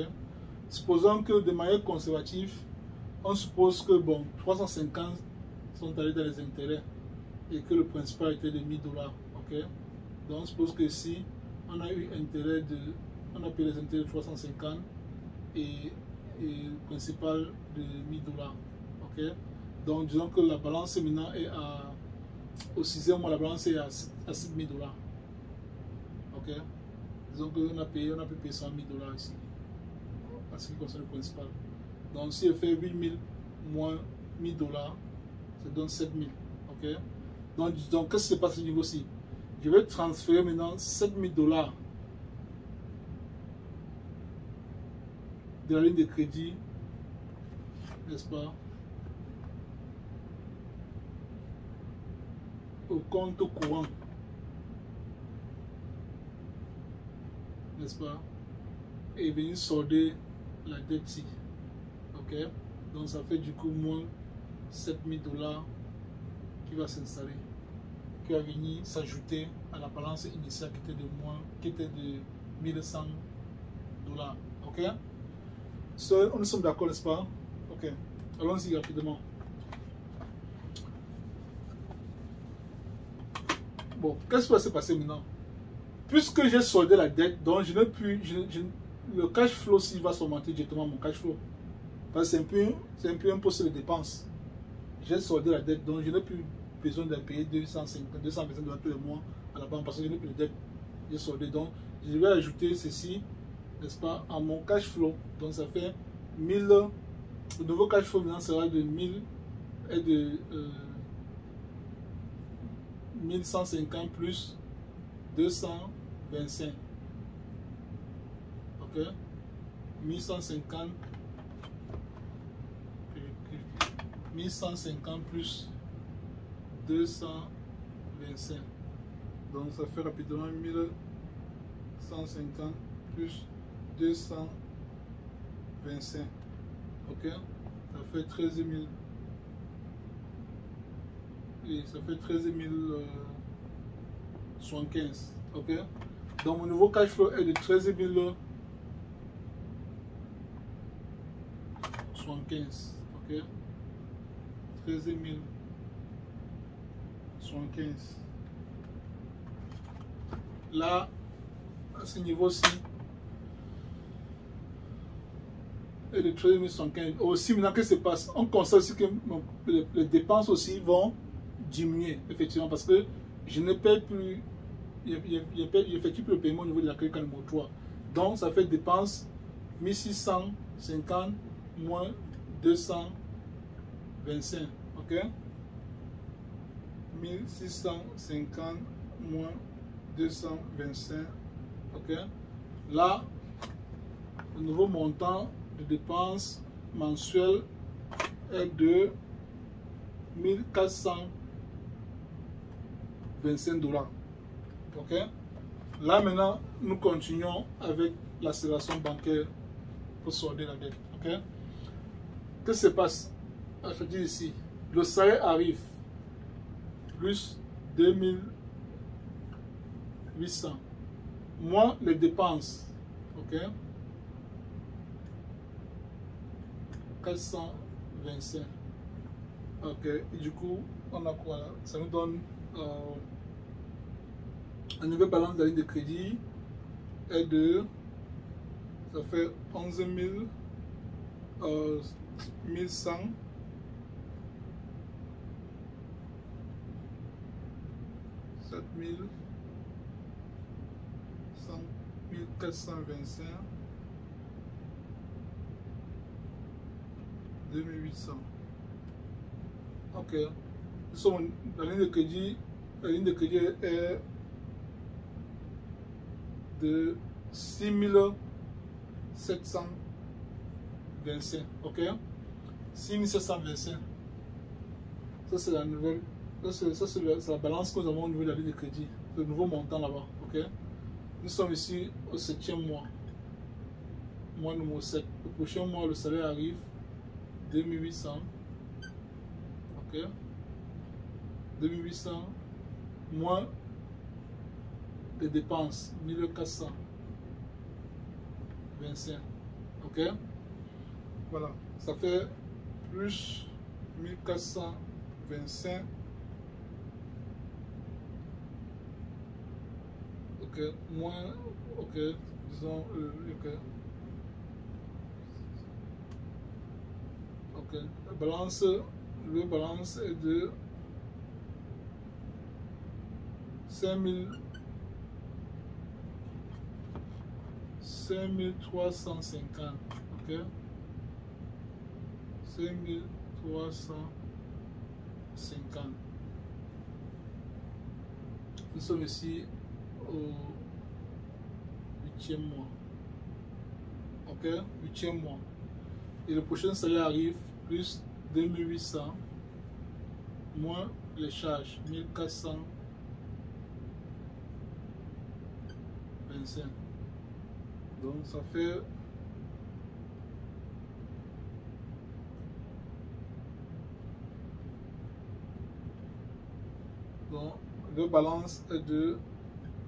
Supposons que de manière conservative, on suppose que bon, 350 sont allés dans les intérêts et que le principal était de 1000 $. Ok. Donc on suppose que ici, on a eu intérêt de, on a payé les intérêts de 350 et le principal de 1000 $. Ok. Donc disons que la balance maintenant est à, au 6e mois, la balance est à 7000 $. Ok. Disons qu'on a pu payer 100 000 $ ici, en ce qui concerne le principal. Donc si je fais 8000 moins 1000 $, ça donne 7000. Ok. Donc qu'est-ce qui se passe à ce niveau-ci? Je vais transférer maintenant 7000 $ de la ligne de crédit, n'est-ce pas, au compte courant, n'est-ce pas, et venir solder la dette ici. Ok. Donc ça fait du coup moins 7000 $ qui va s'installer, qui va venir s'ajouter à la balance initiale qui était de 1100 $. Ok. Nous sommes d'accord, n'est-ce pas? Ok. Allons-y rapidement. Bon, qu'est-ce qui va se passer maintenant? Puisque j'ai soldé la dette, donc je n'ai plus, le cash flow s'il va s'augmenter directement mon cash flow. Parce que c'est un peu un poste de dépense. J'ai soldé la dette, donc je n'ai plus besoin de payer 250, 220 $ tous les mois à la banque parce que je n'ai plus de dette. J'ai soldé, donc je vais ajouter ceci, n'est-ce pas, à mon cash flow. Donc ça fait 1000. Le nouveau cash flow maintenant sera de 1000 et de 1150 plus 225. Ok. 1150 plus 225. Donc ça fait rapidement 1150 plus 225. Ok. Ça fait 13 000. Et ça fait 13 075. Ok. Donc mon nouveau cash flow est de 13 075. Ok. 13 075. Là, à ce niveau-ci, et de 13 075. Aussi, maintenant, qu'est-ce qui se passe? On constate aussi que les dépenses aussi vont diminuer, effectivement, parce que je ne paie plus, j'effectue plus le paiement au niveau de la crédit numéro 3. Donc, ça fait dépenses 1650 moins 225. Ok? 1650 moins 225. Ok? Là, le nouveau montant de dépenses mensuelles est de 1425 $. Ok. Là maintenant, nous continuons avec l'accélération bancaire pour solder la dette. Ok. Qu'est-ce qui se passe? Je dis ici, le salaire arrive plus 2800 moins les dépenses. Ok. 425. Ok, et du coup, on a quoi là? Ça nous donne un nouvel balance de la ligne de crédit est de, ça fait 11 1100 7100 1425 2800. Ok. La ligne de crédit est de 6725. Ok. 6725. Ça c'est la nouvelle. Ça c'est la balance que nous avons au niveau de la ligne de crédit. Le nouveau montant là-bas. Ok. Nous sommes ici au 7e mois. Mois numéro 7. Le prochain mois, le salaire arrive 2800. Ok. 2800 moins les dépenses 1425. Ok, voilà, ça fait plus 1425. Ok, moins, ok, disons, ok. Ok, le balance est de 5350. Ok, 5350. Nous sommes ici au 8e mois. Ok, 8e mois. Et le prochain salaire arrive plus 2800 moins les charges 1425. Donc ça fait donc le balance est de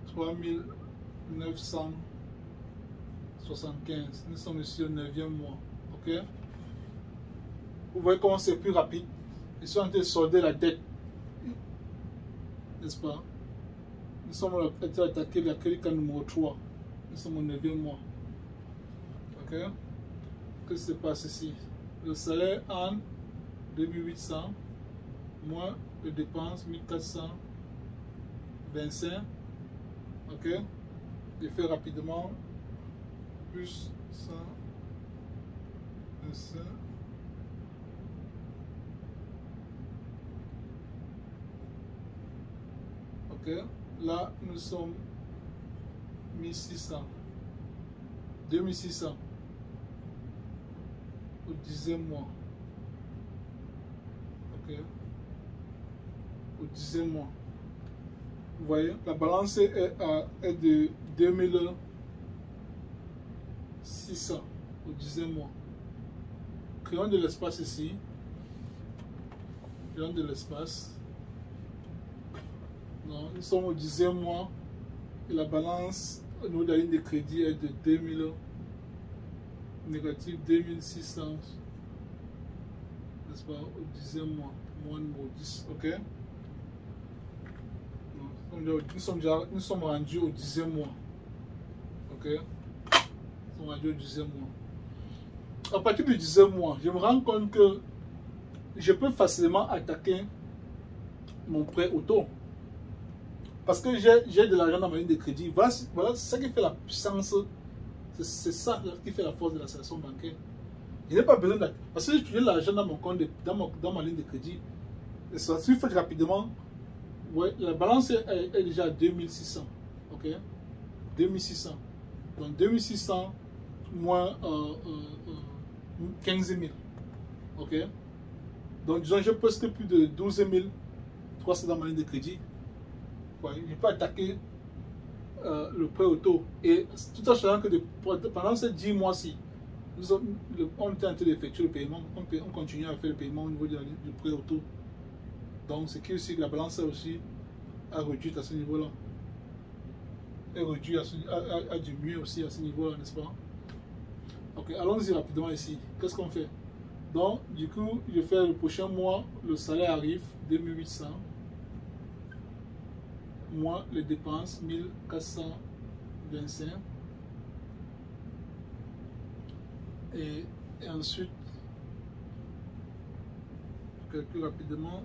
3975. Nous sommes ici au 9e mois. Ok, vous voyez comment c'est plus rapide. Ils sont en train de solder la dette, n'est-ce pas? Nous sommes en train d'attaquer la crédit numéro 3. Nous sommes au 9e mois. Ok, qu'est-ce qui se passe ici? Le salaire en 2800 moins les dépenses 1425. Ok, je fais rapidement plus 125. Ok, là nous sommes 1600, 2600 au 10e mois. Ok, au 10e mois. Vous voyez, la balance est de 2600 au 10e mois. Créons de l'espace ici. Créons de l'espace. Non, nous sommes au 10e mois et la balance au niveau de la ligne de crédit est de 2000, négatif 2600, n'est-ce pas, au 10e mois, mois numéro 10, ok? Nous sommes rendus au 10e mois, ok? Nous sommes rendus au 10e mois. À partir du 10e mois, je me rends compte que je peux facilement attaquer mon prêt auto. Parce que j'ai de l'argent dans ma ligne de crédit. Voilà ce qui fait la puissance. C'est ça qui fait la force de la session bancaire. Je n'ai pas besoin de... Parce que j'ai de l'argent dans mon compte, dans ma ligne de crédit. Et ça se fait rapidement. Ouais, la balance est déjà à 2600. Ok? 2600. Donc 2600 moins 15 000. Ok? Donc disons, j'ai presque plus de 12 300 dans ma ligne de crédit. Je peux attaquer le prêt auto. Et tout en sachant que pendant ces 10 mois-ci, on était en train d'effectuer le paiement. On continue à faire le paiement au niveau du prêt auto. Donc, ce qui est aussi que la balance aussi a réduit à ce niveau-là. Et réduit a diminué aussi à ce niveau-là, n'est-ce pas? Ok, allons-y rapidement ici. Qu'est-ce qu'on fait? Donc, du coup, je fais le prochain mois, le salaire arrive, 2800. Moins les dépenses 1425 et ensuite je calcule rapidement.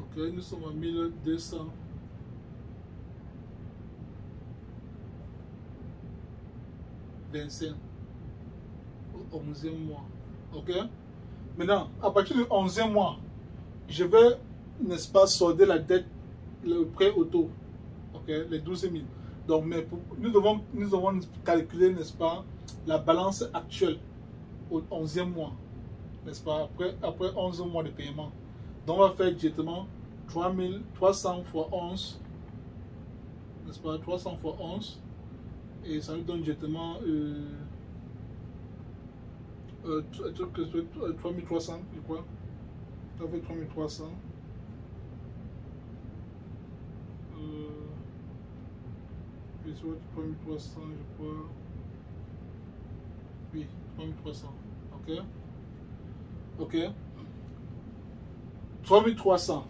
Ok, nous sommes à 1225 au 11e mois. Ok, maintenant à partir du 11e mois, je vais, n'est-ce pas, solder la dette, le prêt auto. Ok, les 12 000. Donc, mais nous devons calculer, n'est-ce pas, la balance actuelle au 11e mois, n'est-ce pas, après 11 mois de paiement. Donc, on va faire directement 300 fois 11, n'est-ce pas, 300 fois 11, et ça nous donne directement 3300, je crois. Ça fait 3300. Puis sur 3300, je crois. Oui, 3300. Ok. Ok. 3300.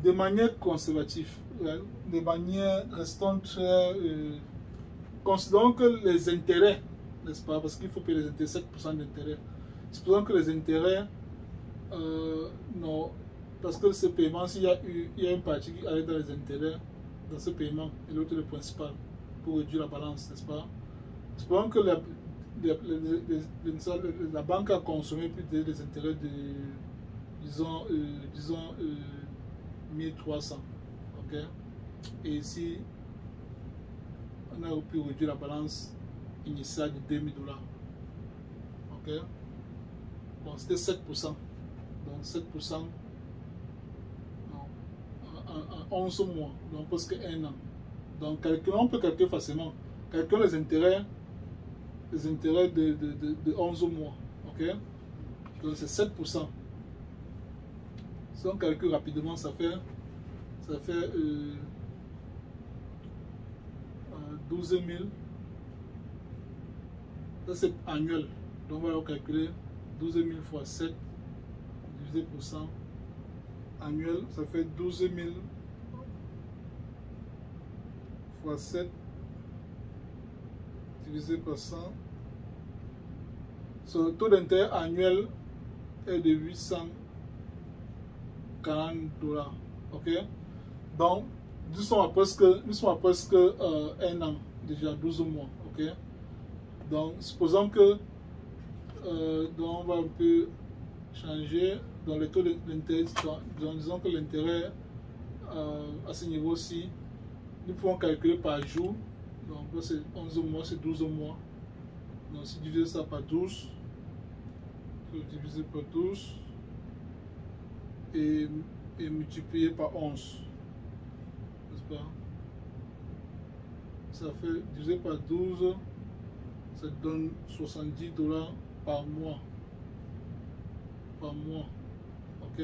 De manière conservative, de manière restant très. Considérons que les intérêts, n'est-ce pas, parce qu'il faut payer les intérêts, 7% d'intérêt. Supposons que les intérêts, non, parce que ce paiement, s'il y a une partie qui arrive dans les intérêts, dans ce paiement, et l'autre le principal, pour réduire la balance, n'est-ce pas? Supposons que la banque a consommé plus des intérêts de, disons 1300, ok? Et ici, on a pu réduire la balance initiale de 2000 $. Ok? Bon, c'était 7%. Donc 7%, non, en 11 mois, donc presque un an. Donc on peut calculer facilement. Calculer les intérêts de 11 mois. Ok? Donc c'est 7%. Si on calcule rapidement, ça fait 12 000. Ça c'est annuel. Donc on va calculer 12 000 fois 7 divisé par 100. Annuel, ça fait 12 000 fois 7 divisé par 100. Le taux d'intérêt annuel est de 840 $. Ok? Donc, nous sommes à presque un an, déjà 12 mois. Ok? Donc, supposons que donc on va un peu changer dans le taux d'intérêt. Disons que l'intérêt à ce niveau-ci, nous pouvons calculer par jour. Donc, c'est 11 mois, c'est 12 mois. Donc, si diviser ça par 12, diviser par 12 et multiplier par 11. N'est-ce pas? Ça fait diviser par 12, ça donne 70 $ par mois. Par mois. Ok?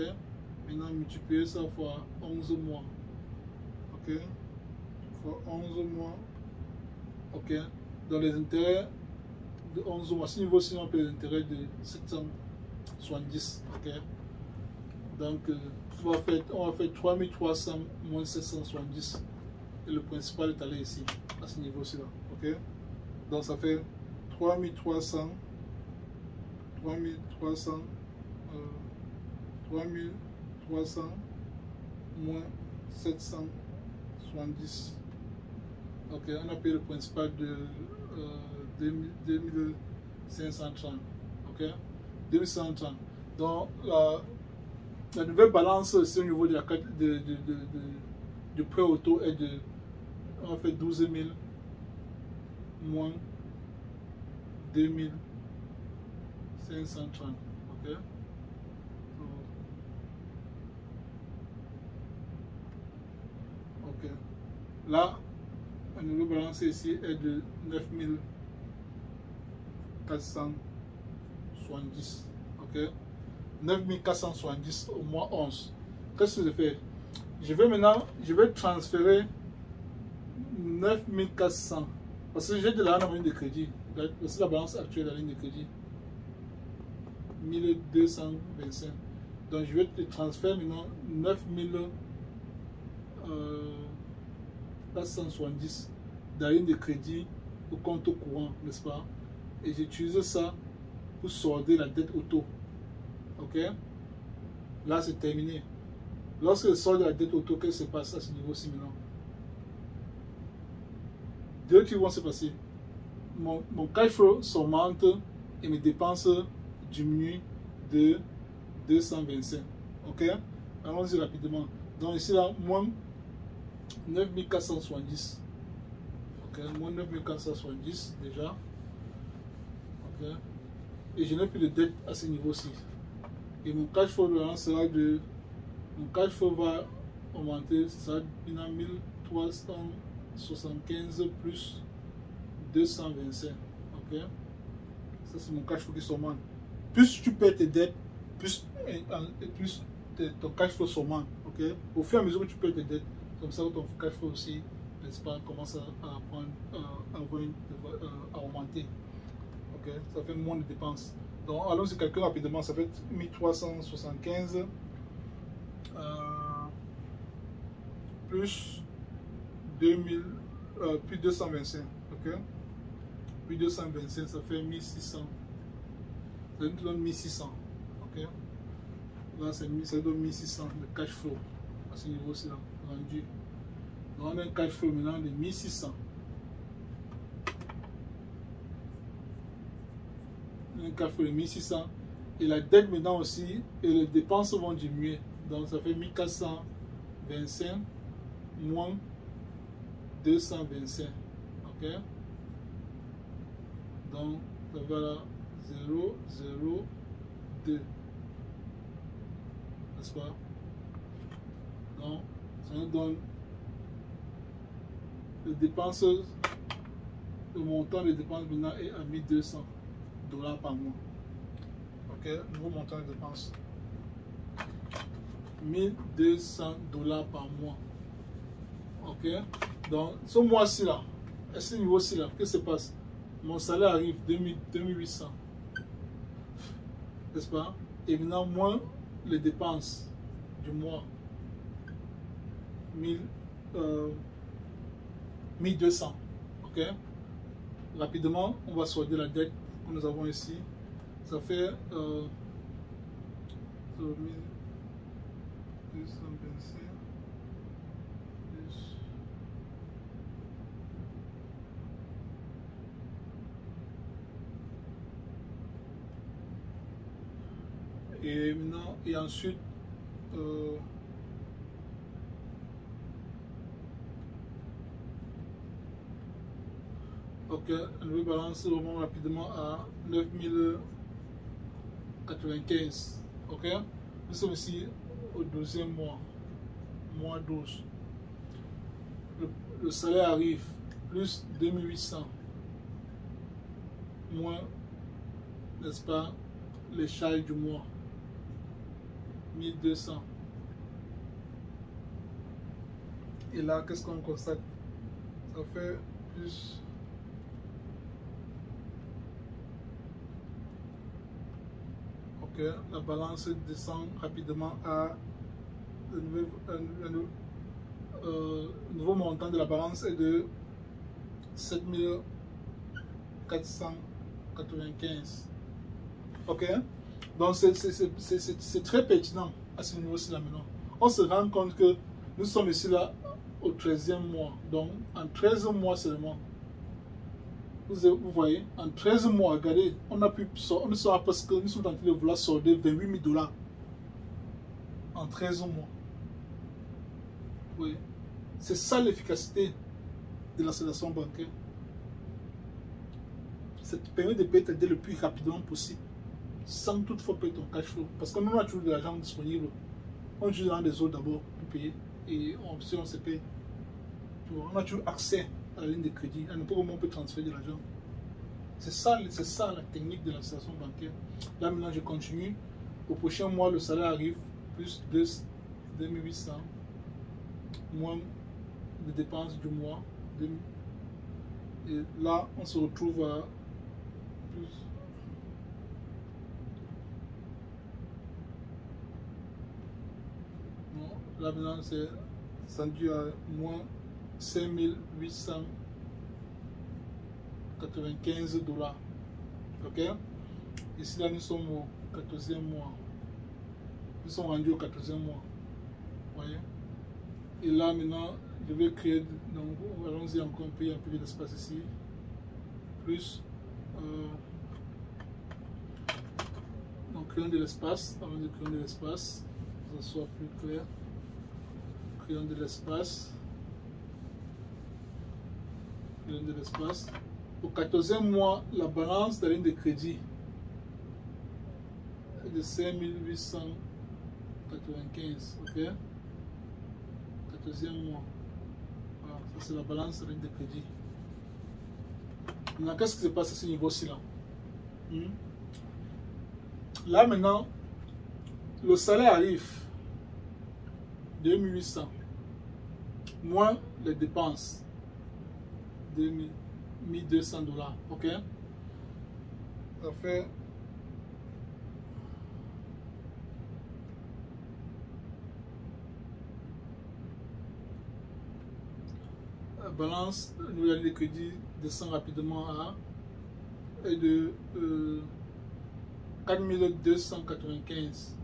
Maintenant, multiplier ça fois 11 mois. Ok? Fois 11 mois. Ok? Dans les intérêts de 11 mois, ce niveau-ci, on paye les intérêts de 770. Ok? Donc, on va faire 3300 moins 770. Et le principal est allé ici, à ce niveau-ci là. Ok? Donc, ça fait 3300 moins 770. Ok, on a payé le principal de 2530. Ok, 2530. Donc, la nouvelle balance aussi au niveau de la carte du prêt auto est de, on fait 12 000 moins 2530. Ok. Ok. Là, la nouvelle balance ici est de 9470. Ok. 9470 au mois 11. Qu'est-ce que je fais? Je vais transférer 9400 parce que j'ai de l'argent dans la ligne de crédit. C'est la balance actuelle de la ligne de crédit. 1225. Donc je vais te transférer maintenant 9470 dans la ligne de crédit au compte courant, n'est-ce pas? Et j'utilise ça pour solder la dette auto. Ok? Là, c'est terminé. Lorsque je solde la dette auto, qu'est-ce qui se passe à ce niveau-ci maintenant? Deux qui vont se passer. Mon cash flow s'augmente et mes dépenses diminuent de 225. Ok? Allons-y rapidement. Donc ici, là, moins 9470. Ok? Moins 9470 déjà. Ok? Et je n'ai plus de dette à ce niveau-ci. Et mon cash flow sera de. Mon cash flow va augmenter, ça sera 1375 plus 225. Ok? Ça, c'est mon cash flow qui s'augmente. Plus tu perds tes dettes, plus ton cash flow s'augmente. Okay? Au fur et à mesure que tu perds tes dettes, comme ça ton cash flow aussi, n'est-ce pas, commence à augmenter. Okay? Ça fait moins de dépenses. Donc, allons-y calculer rapidement. Ça fait 1375 plus 2000, plus 225. Okay? Plus 225, ça fait 1600. Ça nous donne 1600. Okay? Là, ça donne 1600 de cash flow à ce niveau-ci là, rendu. Donc, on a un cash flow maintenant de 1600. Un cash flow de 1600. Et la dette maintenant aussi, et les dépenses vont diminuer. Donc, ça fait 1425 moins 225. Ok? Donc, ça va là 0, 0, 2. N'est-ce pas? Donc, ça nous donne les dépenses, le montant des dépenses maintenant est à 1200 $ par mois. Ok, nouveau montant de dépenses. 1200 $ par mois. Ok, donc ce mois-ci là, à ce niveau-ci là, qu'est-ce qui se passe? Mon salaire arrive 2800. N'est-ce pas? Et maintenant, moins les dépenses du mois. 1200. Ok? Rapidement, on va solder la dette que nous avons ici. Ça fait 1225 plus. Et maintenant, et ensuite, ok, la nouvelle balance remonte rapidement à 9095. Ok, nous sommes ici au 12e mois, mois 12. Le salaire arrive, plus 2800, moins, n'est-ce pas, les charges du mois, 1200. Et là, qu'est-ce qu'on constate? Ça fait plus. Ok, la balance descend rapidement à le nouveau montant de la balance est de 7495. Ok, donc c'est très pertinent à ce niveau-ci là maintenant. On se rend compte que nous sommes ici là au 13e mois, donc en 13 mois seulement. Vous voyez, en 13 mois, regardez, on a pu on sort parce que nous sommes en train de vouloir solder 28 000 $ en 13 mois. Oui, c'est ça l'efficacité de l'installation bancaire. Ça te permet de payer ta dette le plus rapidement possible, sans toutefois payer ton cash flow. Parce qu'on a toujours de l'argent disponible. On utilise l'argent des autres d'abord pour payer, et on se paye. On a toujours accès à la ligne de crédit, à n'importe comment on peut transférer de l'argent. C'est ça la technique de l'installation bancaire. Là maintenant je continue. Au prochain mois le salaire arrive, plus 2800, moins de dépenses du mois. Et là on se retrouve à plus. Non, là maintenant c'est rendu à moins 5895 $. Ok? Ici là nous sommes au 14e mois. Nous sommes rendus au 14e mois. Vous voyez? Et là maintenant je vais créer, donc allons-y encore un peu d'espace ici. Plus donc créons de l'espace, avant de créer de l'espace, que ce soit plus clair. Créons de l'espace. De l'espace. Au 14e mois, la balance de la ligne de crédit est de 5895. Ok? 14e mois. Voilà, ça c'est la balance de la ligne de crédit. Maintenant, qu'est-ce qui se passe à ce niveau-ci là? Hmm. Là maintenant, le salaire arrive 2800 moins les dépenses 1200 $. Ok, ça fait la balance de crédit descend rapidement à et de 4295.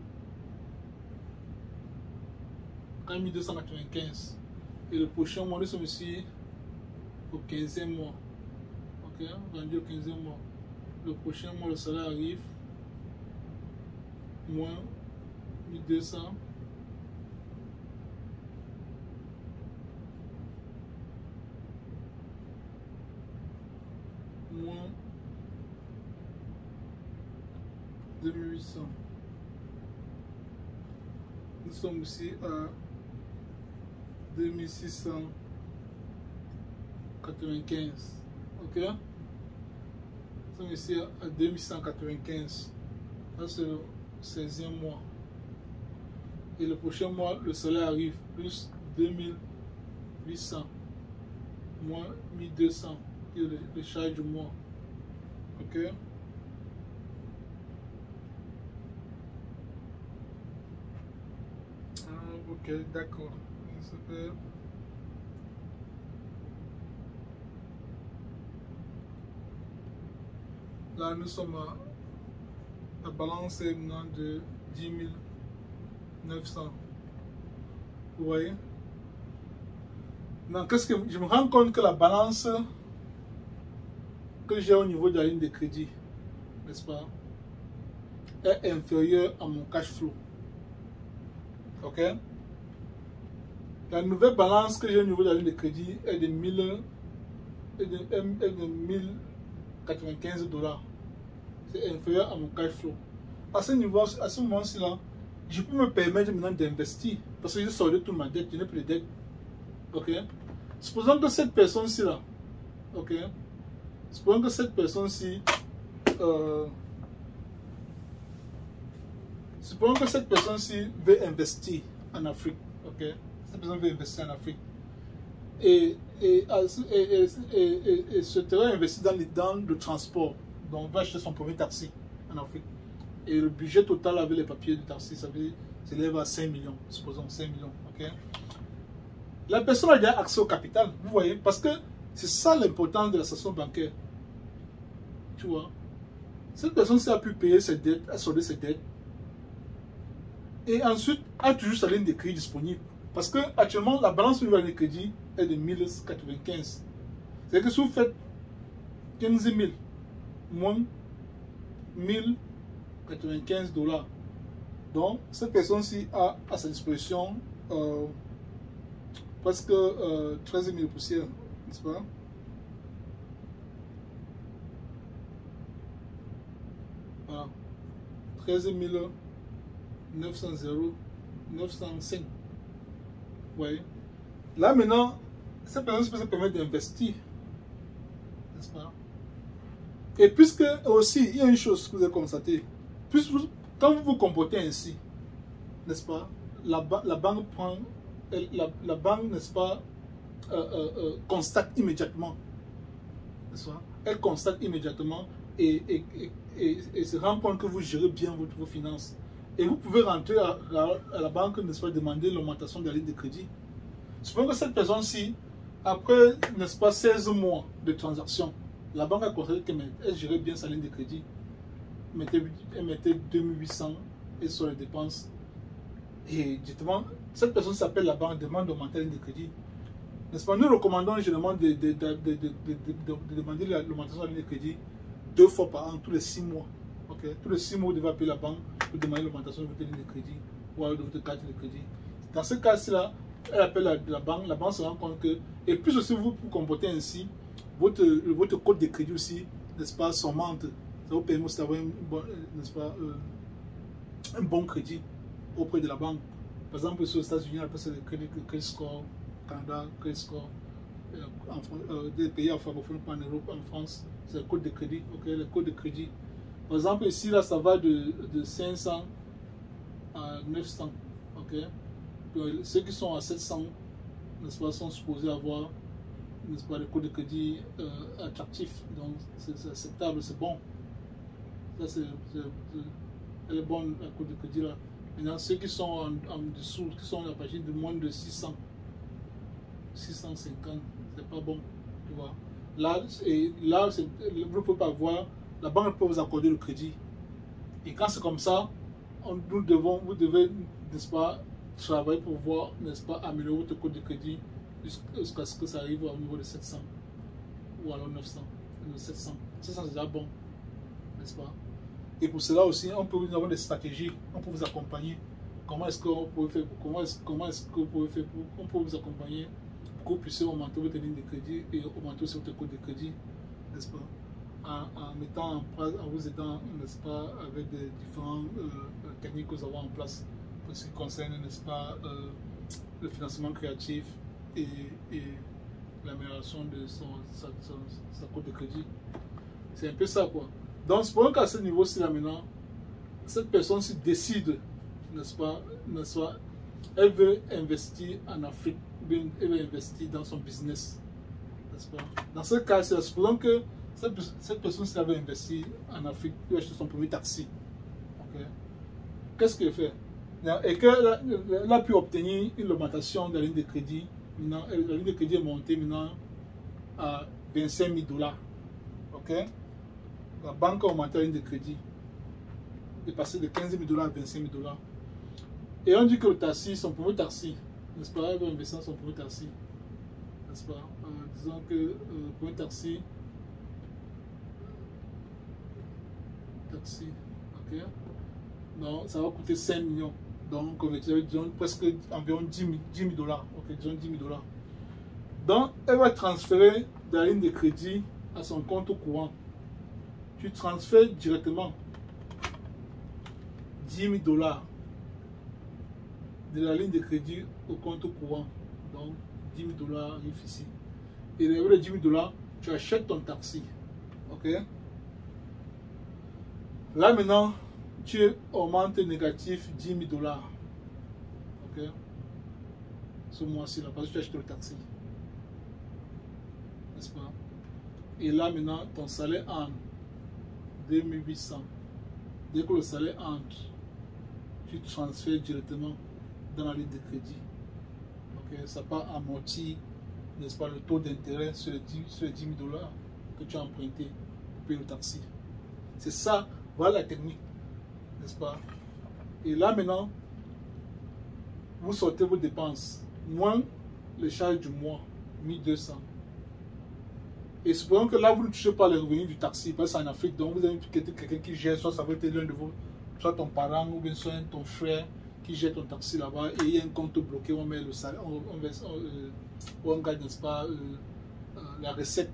4295. Et le prochain mois, nous sommes ici au 15e mois. Ok, vendu au 15e mois. Le prochain mois, le salaire arrive. Moins 1200. Moins 2800. Nous sommes ici à 2695. Ok? Nous sommes ici à 2195. Ça, c'est le 16e mois. Et le prochain mois, le salaire arrive plus 2800. Moins 1200. Et le charge du mois. Ok? Ok, d'accord. Là, nous sommes à la balance est maintenant de 10 900. Vous voyez? Donc, qu'est-ce que je me rends compte que la balance que j'ai au niveau de la ligne de crédit, n'est-ce pas, est inférieure à mon cash flow. Ok? La nouvelle balance que j'ai au niveau de la ligne de crédit est de 1095 $. C'est inférieur à mon cash flow. À ce niveau, à ce moment-ci là, je peux me permettre maintenant d'investir parce que j'ai sorti toute ma dette, je n'ai plus de dette. Ok? Supposons que cette personne-ci là, ok? Supposons que cette personne-ci, supposons que cette personne-ci veut investir en Afrique, ok? Cette personne veut investir en Afrique et souhaiterait investir dans le transport, donc va acheter son premier taxi en Afrique. Et le budget total avec les papiers du taxi, ça s'élève à 5 millions, supposons 5 millions, ok? La personne a déjà accès au capital, vous voyez, parce que c'est ça l'importance de la station bancaire. Tu vois, cette personne-ci a pu payer ses dettes, a soldé ses dettes, et ensuite a toujours sa ligne de crédit disponible. Parce que actuellement, la balance de la ligne de crédit est de 1095. C'est que si vous faites 15 000 moins 1095 $, donc cette personne-ci a à sa disposition presque 13 000 poussières, n'est-ce pas? Voilà. 13 905. Oui. Là maintenant, cette personne peut se permettre d'investir, n'est-ce pas? Et puisque aussi, il y a une chose que vous avez constatée, quand vous vous comportez ainsi, n'est-ce pas, la banque prend, la banque, n'est-ce pas, constate immédiatement, n'est-ce pas? Elle constate immédiatement et se rend compte que vous gérez bien vos finances. Et vous pouvez rentrer à la banque, n'est-ce pas, demander l'augmentation de la ligne de crédit. Supposons que cette personne-ci, après, n'est-ce pas, 16 mois de transaction, la banque a constaté qu'elle gérait bien sa ligne de crédit. Elle mettait 2800 et sur les dépenses. Et justement, cette personne s'appelle la banque, demande d'augmenter la ligne de crédit. N'est-ce pas? Nous recommandons généralement de demander l'augmentation de la ligne de crédit 2 fois par an, tous les 6 mois. Okay? Tous les 6 mois, vous devez appeler la banque pour demander l'augmentation de votre ligne de crédit ou de votre carte de crédit. Dans ce cas-là, elle appelle la banque se rend compte que, et plus aussi vous vous comportez ainsi, votre code de crédit aussi, n'est-ce pas, s'augmente. Ça vous permet aussi d'avoir un bon crédit auprès de la banque. Par exemple, aux États-Unis, on appelle ça le credit score, Canada, credit score, des pays francophones, pas en Europe, en France, c'est le code de crédit. Okay? Le code de crédit Par exemple, ici, là, ça va de 500 à 900. Ok? Ceux qui sont à 700, n'est-ce pas, sont supposés avoir, n'est-ce pas, des coûts de crédit attractifs. Donc, c'est acceptable, c'est bon. Ça, elle est bonne, la coût de crédit là. Maintenant, ceux qui sont en dessous, qui sont à partir de moins de 600, 650, c'est pas bon, tu vois. Là, vous ne pouvez pas voir, la banque peut vous accorder le crédit. Et quand c'est comme ça, vous devez, n'est-ce pas, travailler pour voir, n'est-ce pas, améliorer votre coût de crédit jusqu'à ce que ça arrive au niveau de 700 ou alors 900, 700. 700 c'est déjà bon, n'est-ce pas? Et pour cela aussi, on peut vous avoir des stratégies, on peut vous accompagner. Comment est-ce qu'on peut faire, comment est-ce que vous pouvez faire on peut vous accompagner pour que vous puissiez augmenter votre ligne de crédit et augmenter aussi votre coût de crédit, n'est-ce pas? En mettant en place, en vous aidant, n'est-ce pas, avec des différentes techniques que vous avez en place pour ce qui concerne, n'est-ce pas, le financement créatif et l'amélioration de sa coût de crédit. C'est un peu ça, quoi. Donc, c'est pour qu'à ce niveau-ci, là, maintenant, cette personne-ci décide, n'est-ce pas, elle veut investir en Afrique, elle veut investir dans son business, n'est-ce pas. Dans ce cas, c'est supposons que cette personne-ci veut investir en Afrique, elle veut acheter son premier taxi. Okay? Qu'est-ce qu'elle fait? Et qu'elle a pu obtenir une augmentation de la ligne de crédit. Maintenant, la ligne de crédit est montée maintenant à 25 000 $. Ok? La banque a augmenté la ligne de crédit. Elle est passée de 15 000 $ à 25 000 $. Et on dit que le taxi, son premier taxi, n'est-ce pas, elle va investir dans son premier taxi. N'est-ce pas? Disons que le premier taxi, ok? Non, ça va coûter 5 millions. Donc, disons, presque environ 10 000 $. Ok, disons 10 000 $. Donc, elle va transférer de la ligne de crédit à son compte courant. Tu transfères directement 10 000 $ de la ligne de crédit au compte courant. Donc, 10 000 $ arrivent ici. Et avec les 10 000 $, tu achètes ton taxi. Ok? Là maintenant, tu augmentes négatif 10 000 $. Ok? Ce mois-ci, là, parce que tu achètes le taxi. N'est-ce pas? Et là maintenant, ton salaire entre 2800. Dès que le salaire entre, tu transfères directement dans la ligne de crédit. Ok? Ça part amortir, n'est-ce pas, le taux d'intérêt sur les 10 000 $ que tu as emprunté pour payer le taxi. C'est ça, voilà la technique, n'est-ce pas? Et là maintenant, vous sortez vos dépenses, moins les charges du mois, 1200. Et supposons que là, vous ne touchez pas les revenus du taxi, parce que c'est en Afrique, donc vous avez quelqu'un qui gère, soit ça va être l'un de vous, soit ton parent ou bien soit ton frère qui gère ton taxi là-bas, et il y a un compte bloqué, on met le salaire, on gagne, n'est-ce pas, la recette,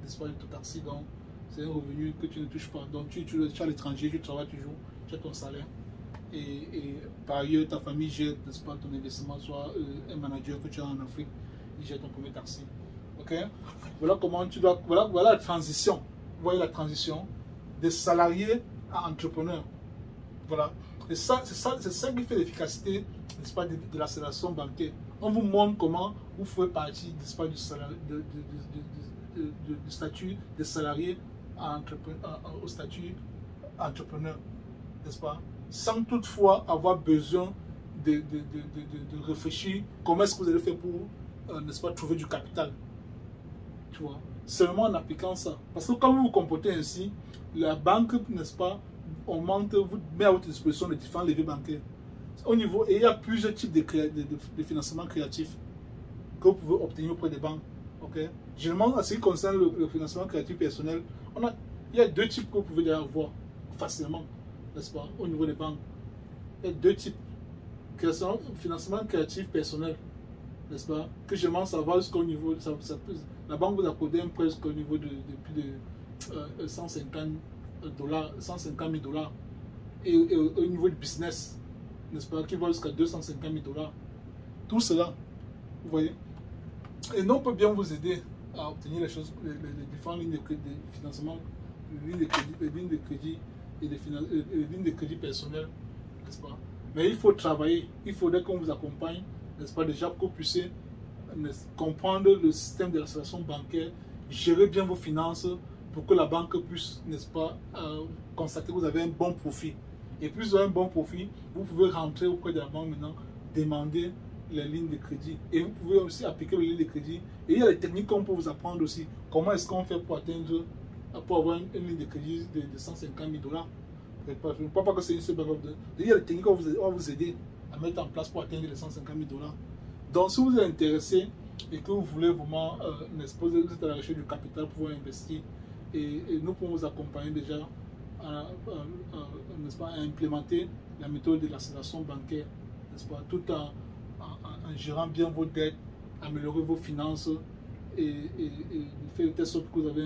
n'est-ce pas, de ton taxi, donc c'est un revenu que tu ne touches pas. Donc tu es à l'étranger, tu travailles toujours, tu as ton salaire, et par ailleurs ta famille gère, n'est-ce pas, ton investissement, soit un manager que tu as en Afrique, il gère ton premier taxi. Ok? Voilà comment tu dois. Voilà la transition. Vous voyez la transition des salariés à entrepreneurs. Voilà. Et ça, c'est ça qui fait l'efficacité, n'est-ce pas, de l'accélération bancaire. On vous montre comment vous ferez partie, n'est-ce pas, du statut des salariés au statut entrepreneur, n'est-ce pas? Sans toutefois avoir besoin de réfléchir comment est-ce que vous allez faire pour, n'est-ce pas, trouver du capital. Tu vois, seulement en appliquant ça. Parce que quand vous vous comportez ainsi, la banque, n'est-ce pas, augmente, vous met à votre disposition les différents leviers bancaires. Au niveau, et il y a plusieurs types de financement créatif que vous pouvez obtenir auprès des banques. Okay? Généralement, en ce qui concerne le financement créatif personnel, il y a deux types que vous pouvez avoir facilement, n'est-ce pas, au niveau des banques. Il y a deux types. Financement créatif personnel, n'est-ce pas, que généralement ça va jusqu'au niveau, la banque vous accorde un prêt jusqu'au niveau de plus de 150 000 $. Et au niveau du business, n'est-ce pas, qui va jusqu'à 250 000 $. Tout cela, vous voyez. Et nous, on peut bien vous aider à obtenir les choses, les différentes lignes de financement les lignes de crédit et les lignes de crédit personnelles, n'est-ce pas? Mais il faut travailler, il faudrait qu'on vous accompagne, n'est-ce pas, déjà pour que vous puissiez comprendre le système de l'association bancaire, gérer bien vos finances pour que la banque puisse, n'est-ce pas, constater que vous avez un bon profit. Et plus vous avez un bon profit, vous pouvez rentrer auprès de la banque maintenant, demander les lignes de crédit. Et vous pouvez aussi appliquer les lignes de crédit. Et il y a des techniques qu'on peut vous apprendre aussi. Comment est-ce qu'on fait pour atteindre, pour avoir une ligne de crédit de 150 000 $. Je ne crois pas que c'est une seule banque. Il y a des techniques qu'on va vous aider à mettre en place pour atteindre les 150 000 $. Donc, si vous êtes intéressé et que vous voulez vraiment, n'est-ce pas, vous êtes à la recherche du capital pour investir, et nous pouvons vous accompagner déjà n'est-ce pas, à implémenter la méthode de l'accélération bancaire, n'est-ce pas, tout en gérant bien vos dettes, améliorer vos finances et faire de telle sorte que vous avez,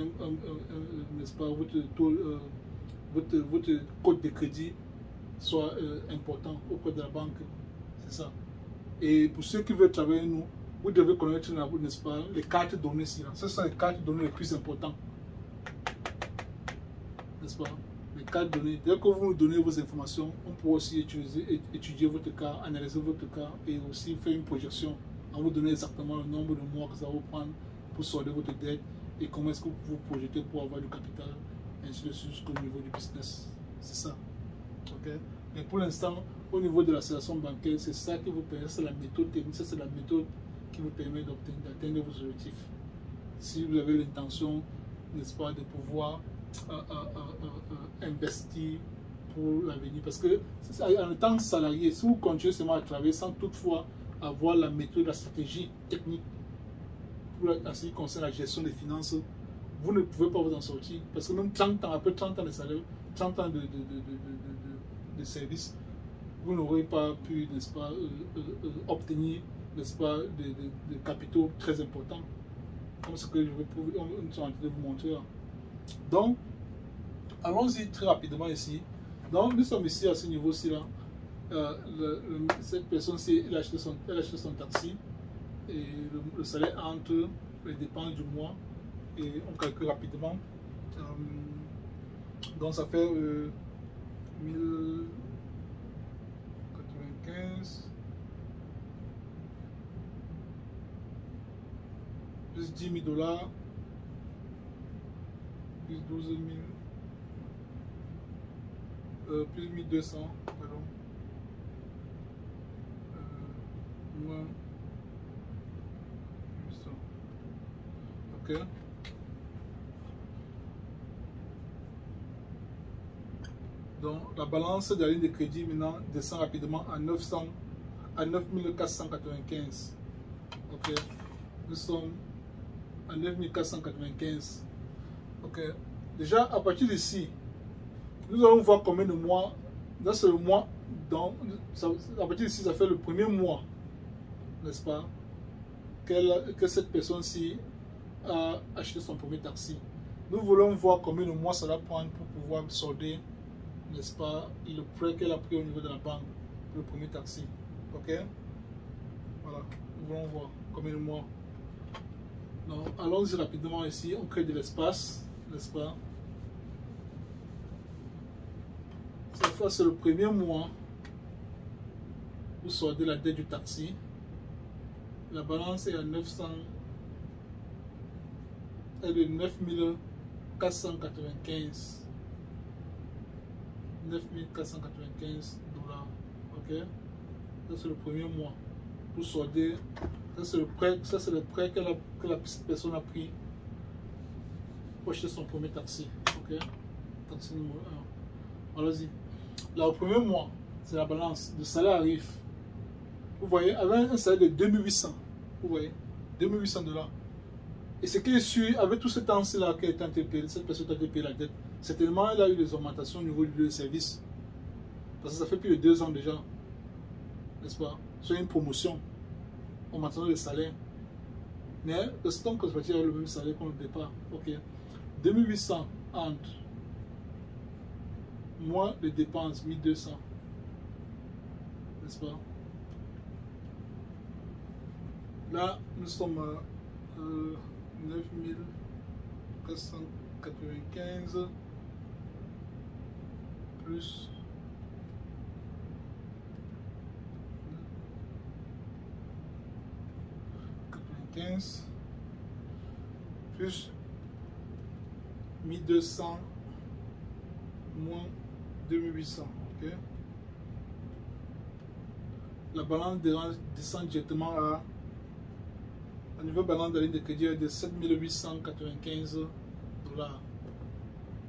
n'est-ce pas, votre code de crédit soit important auprès de la banque. C'est ça. Et pour ceux qui veulent travailler avec nous, vous devez connaître, n'est-ce pas, les cartes données ici. Ce sont les cartes données les plus importantes. N'est-ce pas? Les cartes données. Dès que vous nous donnez vos informations, on pourra aussi étudier votre cas, analyser votre cas et aussi faire une projection en vous donnant exactement le nombre de mois que ça va vous prendre pour solder votre dette et comment est-ce que vous vous projetez pour avoir du capital, ainsi de suite jusqu'au niveau du business. C'est ça. Ok? Mais pour l'instant, au niveau de l'association bancaire, c'est ça qui vous permet, c'est la méthode technique, c'est la méthode qui vous permet d'atteindre vos objectifs. Si vous avez l'intention, n'est-ce pas, de pouvoir investir pour l'avenir. Parce que en tant que salarié, si vous continuez seulement à travailler sans toutefois avoir la méthode, la stratégie technique pour en ce qui concerne la gestion des finances, vous ne pouvez pas vous en sortir. Parce que même 30 ans, après 30 ans de salaire, 30 ans de service, vous n'aurez pas pu, n'est-ce pas, obtenir, n'est-ce pas, des capitaux très importants. Comme ce que je vais en train de vous montrer là. Donc, allons-y très rapidement ici. Donc, nous sommes ici à ce niveau-ci là. Cette personne-ci, elle a acheté son taxi et le salaire entre les dépenses du mois et on calcule rapidement. Donc, ça fait 1095 plus 10 000 $. Plus 12 000, plus 1200, pardon, moins 800. Ok. Donc la balance de la ligne de crédit maintenant descend rapidement à 9495. Ok. Nous sommes à 9495. Ok, déjà à partir d'ici, nous allons voir combien de mois, dans ce mois, à partir d'ici, ça fait le premier mois, n'est-ce pas, que cette personne-ci a acheté son premier taxi. Nous voulons voir combien de mois ça va prendre pour pouvoir solder, n'est-ce pas, le prêt qu'elle a pris au niveau de la banque pour le premier taxi. Ok, voilà, nous voulons voir combien de mois. Donc, allons-y rapidement ici, on crée de l'espace, n'est-ce pas? Cette fois, c'est le premier mois pour solder la dette du taxi. La balance est à 900, elle est de 9495. 9495 $. Ok? Ça, c'est le premier mois pour solder. Ça, c'est le prêt que la personne a pris pour acheter son premier taxi. Ok? Taxi numéro 1. Allons-y. Là, au premier mois, c'est la balance. Le salaire arrive. Vous voyez, avec un salaire de 2800. Vous voyez, 2800 $. Et ce qui est sûr, avec tout ce temps-là qui a été interpellé, cette personne a été payée la dette, certainement elle a eu des augmentations au niveau du service. Parce que ça fait plus de 2 ans déjà. N'est-ce pas? C'est une promotion. Augmentation de salaire. Mais le stock que je vais le même salaire qu'au départ. Ok. 2800 entre moins les dépenses 1200. N'est-ce pas? Là, nous sommes à 9495 plus 95 plus 1200 moins 2800. Ok, la balance descend directement à la nouvelle balance de la ligne de crédit est de 7895 dollars.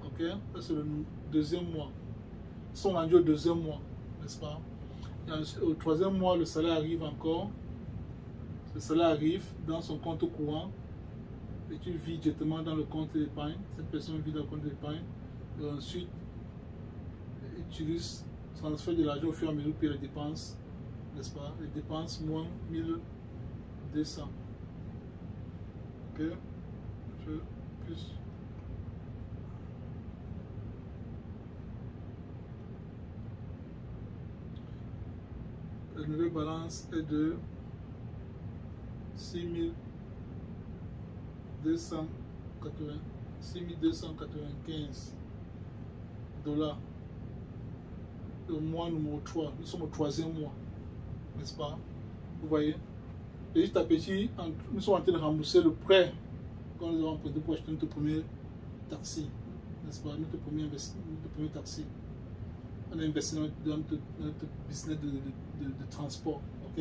Ok, c'est le deuxième mois. Ils sont rendus au deuxième mois, n'est-ce pas? Et au troisième mois, le salaire arrive encore. Le salaire arrive dans son compte courant et tu vis directement dans le compte d'épargne. Cette personne vit dans le compte d'épargne et ensuite utilise, transfère de l'argent au fur et à mesure pour les dépenses, n'est-ce pas? Les dépenses moins 1200. Ok, plus la nouvelle balance est de 6295 dollars. Le mois numéro 3, nous sommes au troisième mois, n'est-ce pas? Vous voyez, petit à petit, nous sommes en train de rembourser le prêt que nous avons prêté pour acheter notre premier taxi, n'est-ce pas? Notre premier taxi. On a investi dans notre business de transport, ok,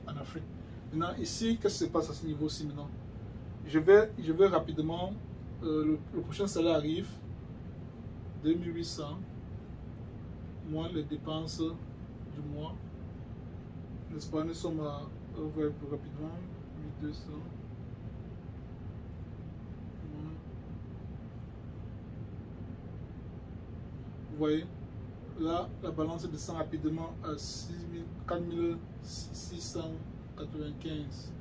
en Afrique. Maintenant, ici, qu'est-ce qui se passe à ce niveau-ci maintenant? Je vais rapidement, le prochain salaire arrive, 2800, moins les dépenses du mois, n'est-ce pas? Nous sommes à, on va plus rapidement, 1200. Vous voyez, là, la balance descend rapidement à 4695.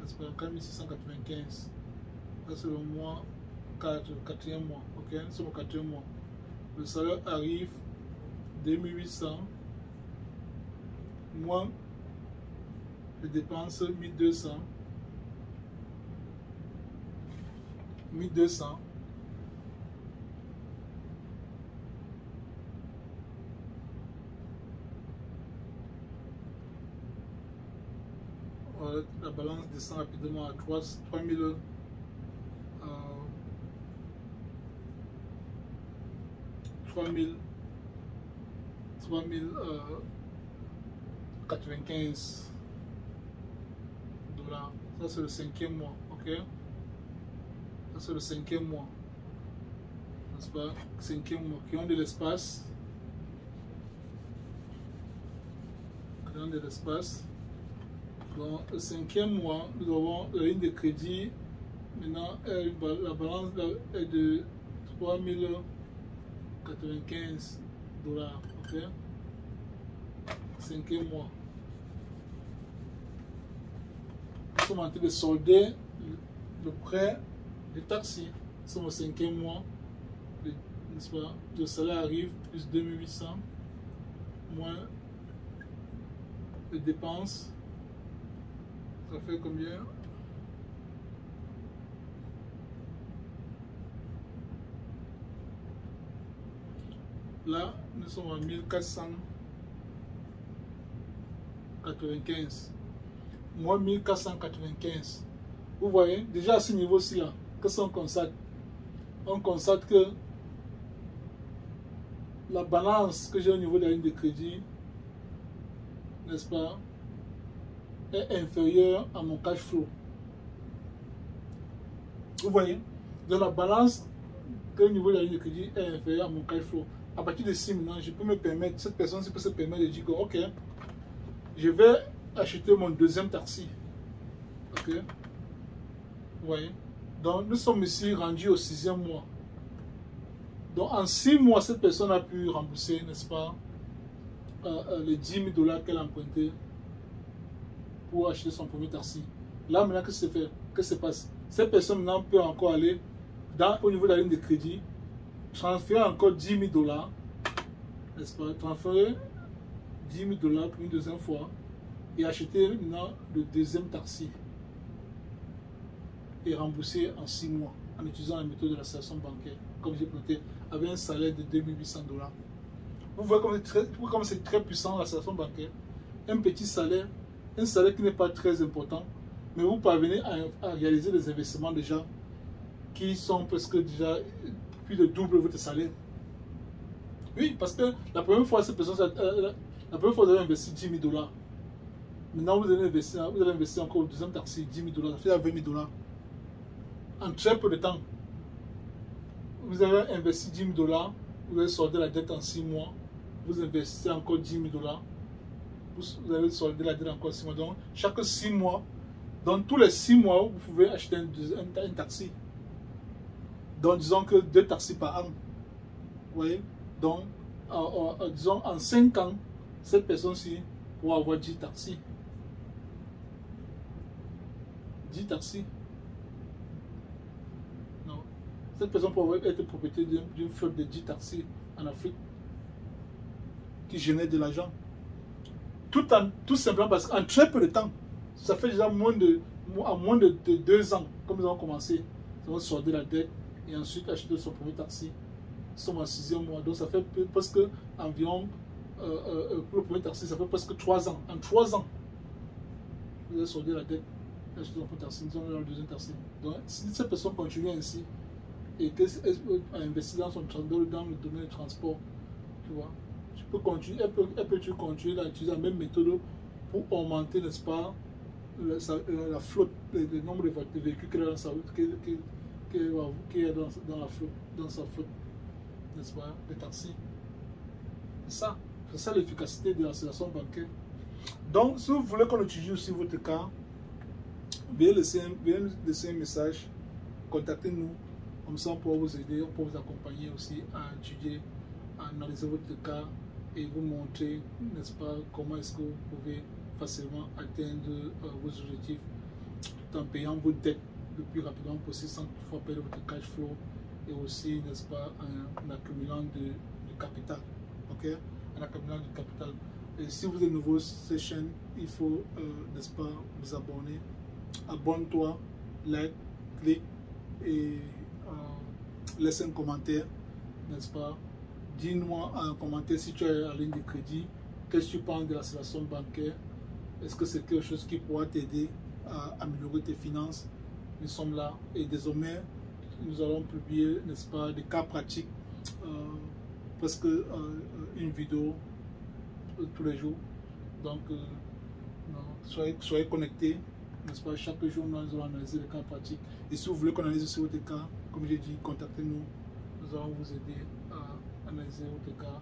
N'est-ce pas? 4695. Là, c'est le mois 4e mois. Ok, nous sommes au 4e mois. Le salaire arrive 2800 moins les dépenses 1200. 1200. La balance descend rapidement à 3095 dollars. Ça c'est le 5e mois, ok? Ça c'est le 5e mois, n'est-ce pas? 5e mois, qui ont de l'espace. Qui ont de l'espace. Dans le 5e mois, nous avons la ligne de crédit. Maintenant, la balance est de 3095 dollars. Ok? 5e mois. Nous sommes en train de solder le prêt du taxi. Nous sommes au 5e mois. N'est-ce pas? Le salaire arrive, plus 2800, moins les dépenses. Ça fait combien? Là, nous sommes à 1495. Moins 1495. Vous voyez, déjà à ce niveau-ci, là, qu'est-ce qu'on constate? On constate que la balance que j'ai au niveau de la ligne de crédit, n'est-ce pas, est inférieur à mon cash flow. Vous voyez, donc la balance que au niveau de la ligne de crédit est inférieur à mon cash flow. À partir de ici maintenant, je peux me permettre, cette personne peut se permettre de dire que ok, je vais acheter mon deuxième taxi. Ok, vous voyez, donc nous sommes ici rendus au 6e mois. Donc en 6 mois, cette personne a pu rembourser, n'est-ce pas, les 10 000 dollars qu'elle a emprunté pour acheter son premier taxi. Là maintenant, qu'est-ce que se passe? Cette personne maintenant peut encore aller au niveau de la ligne de crédit, transférer encore 10 000 dollars, n'est-ce pas, transférer 10 000 dollars pour une deuxième fois et acheter maintenant le deuxième taxi et rembourser en 6 mois. en utilisant la méthode de l'association bancaire, comme j'ai présenté, avec un salaire de 2800 $. Vous voyez comme c'est très puissant l'association bancaire. Un petit salaire, un salaire qui n'est pas très important, mais vous parvenez à réaliser des investissements déjà qui sont presque déjà plus de double votre salaire. Oui, parce que la première fois, cette personne, la première fois vous avez investi 10 000 $. Maintenant, vous allez investir encore au deuxième taxi 10 000 $, ça fait 20 000 $. En très peu de temps, vous avez investi 10 000 $, vous avez soldé la dette en 6 mois, vous investissez encore 10 000 $, vous avez soldé la dette encore 6 mois. Donc, chaque 6 mois, dans tous les 6 mois, vous pouvez acheter un taxi. Donc, disons que 2 taxis par an. Vous voyez? Donc, disons, en 5 ans, cette personne-ci pourra avoir 10 taxis. 10 taxis. Non. Cette personne pourrait être propriétaire d'une flotte de 10 taxis en Afrique qui génère de l'argent. Tout simplement parce qu'en très peu de temps, ça fait déjà moins de 2 ans, comme nous avons commencé, nous avons soldé la dette et ensuite acheté son premier taxi. Nous sommes en 6e mois, donc ça fait presque environ, pour le premier taxi, ça fait presque 3 ans. En 3 ans, vous avez soldé la dette, acheté son premier taxi, nous sommes dans le deuxième taxi. Donc si cette personne continue ainsi et qu'elle a investi dans le domaine du transport, tu vois, tu peux continuer, elle peut continuer à utiliser la même méthode pour augmenter, n'est-ce pas, la flotte, le nombre de véhicules qu'elle a dans sa route, qui est dans la flotte, dans sa flotte, n'est-ce pas, de taxis. C'est ça l'efficacité de l'association bancaire. Donc, si vous voulez qu'on étudie aussi votre cas, veuillez laisser un message, contactez-nous, comme ça on pourra vous aider, on pourra vous accompagner aussi à étudier, à analyser votre cas et vous montrer, n'est-ce pas, comment est-ce que vous pouvez facilement atteindre vos objectifs tout en payant vos dettes le plus rapidement possible sans toutefois perdre votre cash flow et aussi, n'est-ce pas, en accumulant du capital. Ok, en accumulant du capital. Et si vous êtes nouveau sur cette chaîne, il faut, n'est-ce pas, vous abonner. Abonne-toi, like, clique et laisse un commentaire, n'est-ce pas. Dis-nous en commentaire si tu as la ligne de crédit, qu'est-ce que tu penses de la situation bancaire. Est-ce que c'est quelque chose qui pourra t'aider à améliorer tes finances? Nous sommes là et désormais nous allons publier, n'est-ce pas, des cas pratiques, presque une vidéo tous les jours. Donc soyez connectés, n'est-ce pas, chaque jour nous allons analyser les cas pratiques. Et si vous voulez qu'on analyse sur votre cas, comme j'ai dit, contactez-nous, nous allons vous aider à analyser votre cas.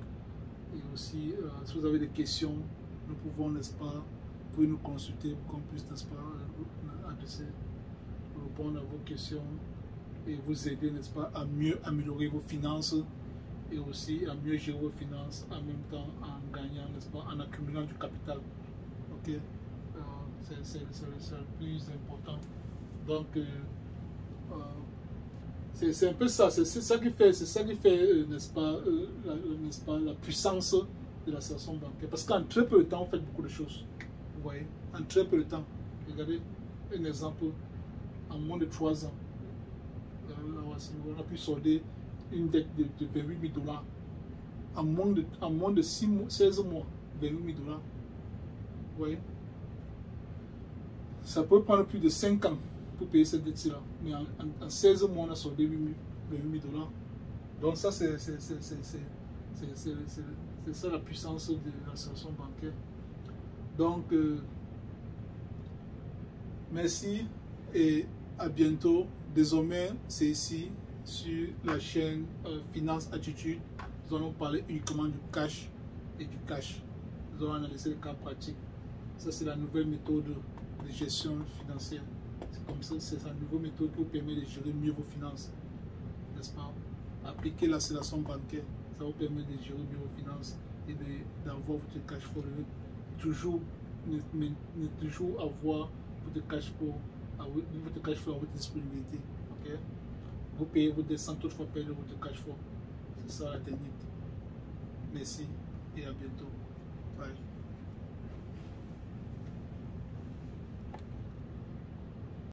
Et aussi, si vous avez des questions, nous pouvons, n'est-ce pas, vous pouvez nous consulter pour qu'on puisse, n'est-ce pas, répondre à vos questions et vous aider, n'est-ce pas, à mieux améliorer vos finances et aussi à mieux gérer vos finances en même temps en gagnant, n'est-ce pas, en accumulant du capital. Ok, c'est le plus important. Donc c'est un peu ça, c'est ça qui fait, n'est-ce pas, la puissance de la situation bancaire. Parce qu'en très peu de temps, on fait beaucoup de choses. Vous voyez, en très peu de temps. Regardez un exemple, en moins de 3 ans, on a pu solder une dette de 28 000 $. En moins de 16 mois, 28 000 $. Vous voyez, ça peut prendre plus de 5 ans pour payer cette dette-là. Mais en 16 mois, on a soldé 28 000 $. Donc ça, c'est ça la puissance de la situation bancaire. Donc, merci et à bientôt. Désormais, c'est ici, sur la chaîne Finance Attitude. Nous allons parler uniquement du cash et du cash. Nous allons analyser les cas pratiques. Ça, c'est la nouvelle méthode de gestion financière. C'est comme ça, c'est la nouvelle méthode qui vous permet de gérer mieux vos finances. N'est-ce pas? Appliquer l'accélération bancaire, ça vous permet de gérer mieux vos finances et d'avoir votre cash flow. Toujours avoir votre cash flow à votre disponibilité. Okay? Vous payez vos dettes sans toutefois perdre votre cash flow. C'est ça la technique. Merci et à bientôt.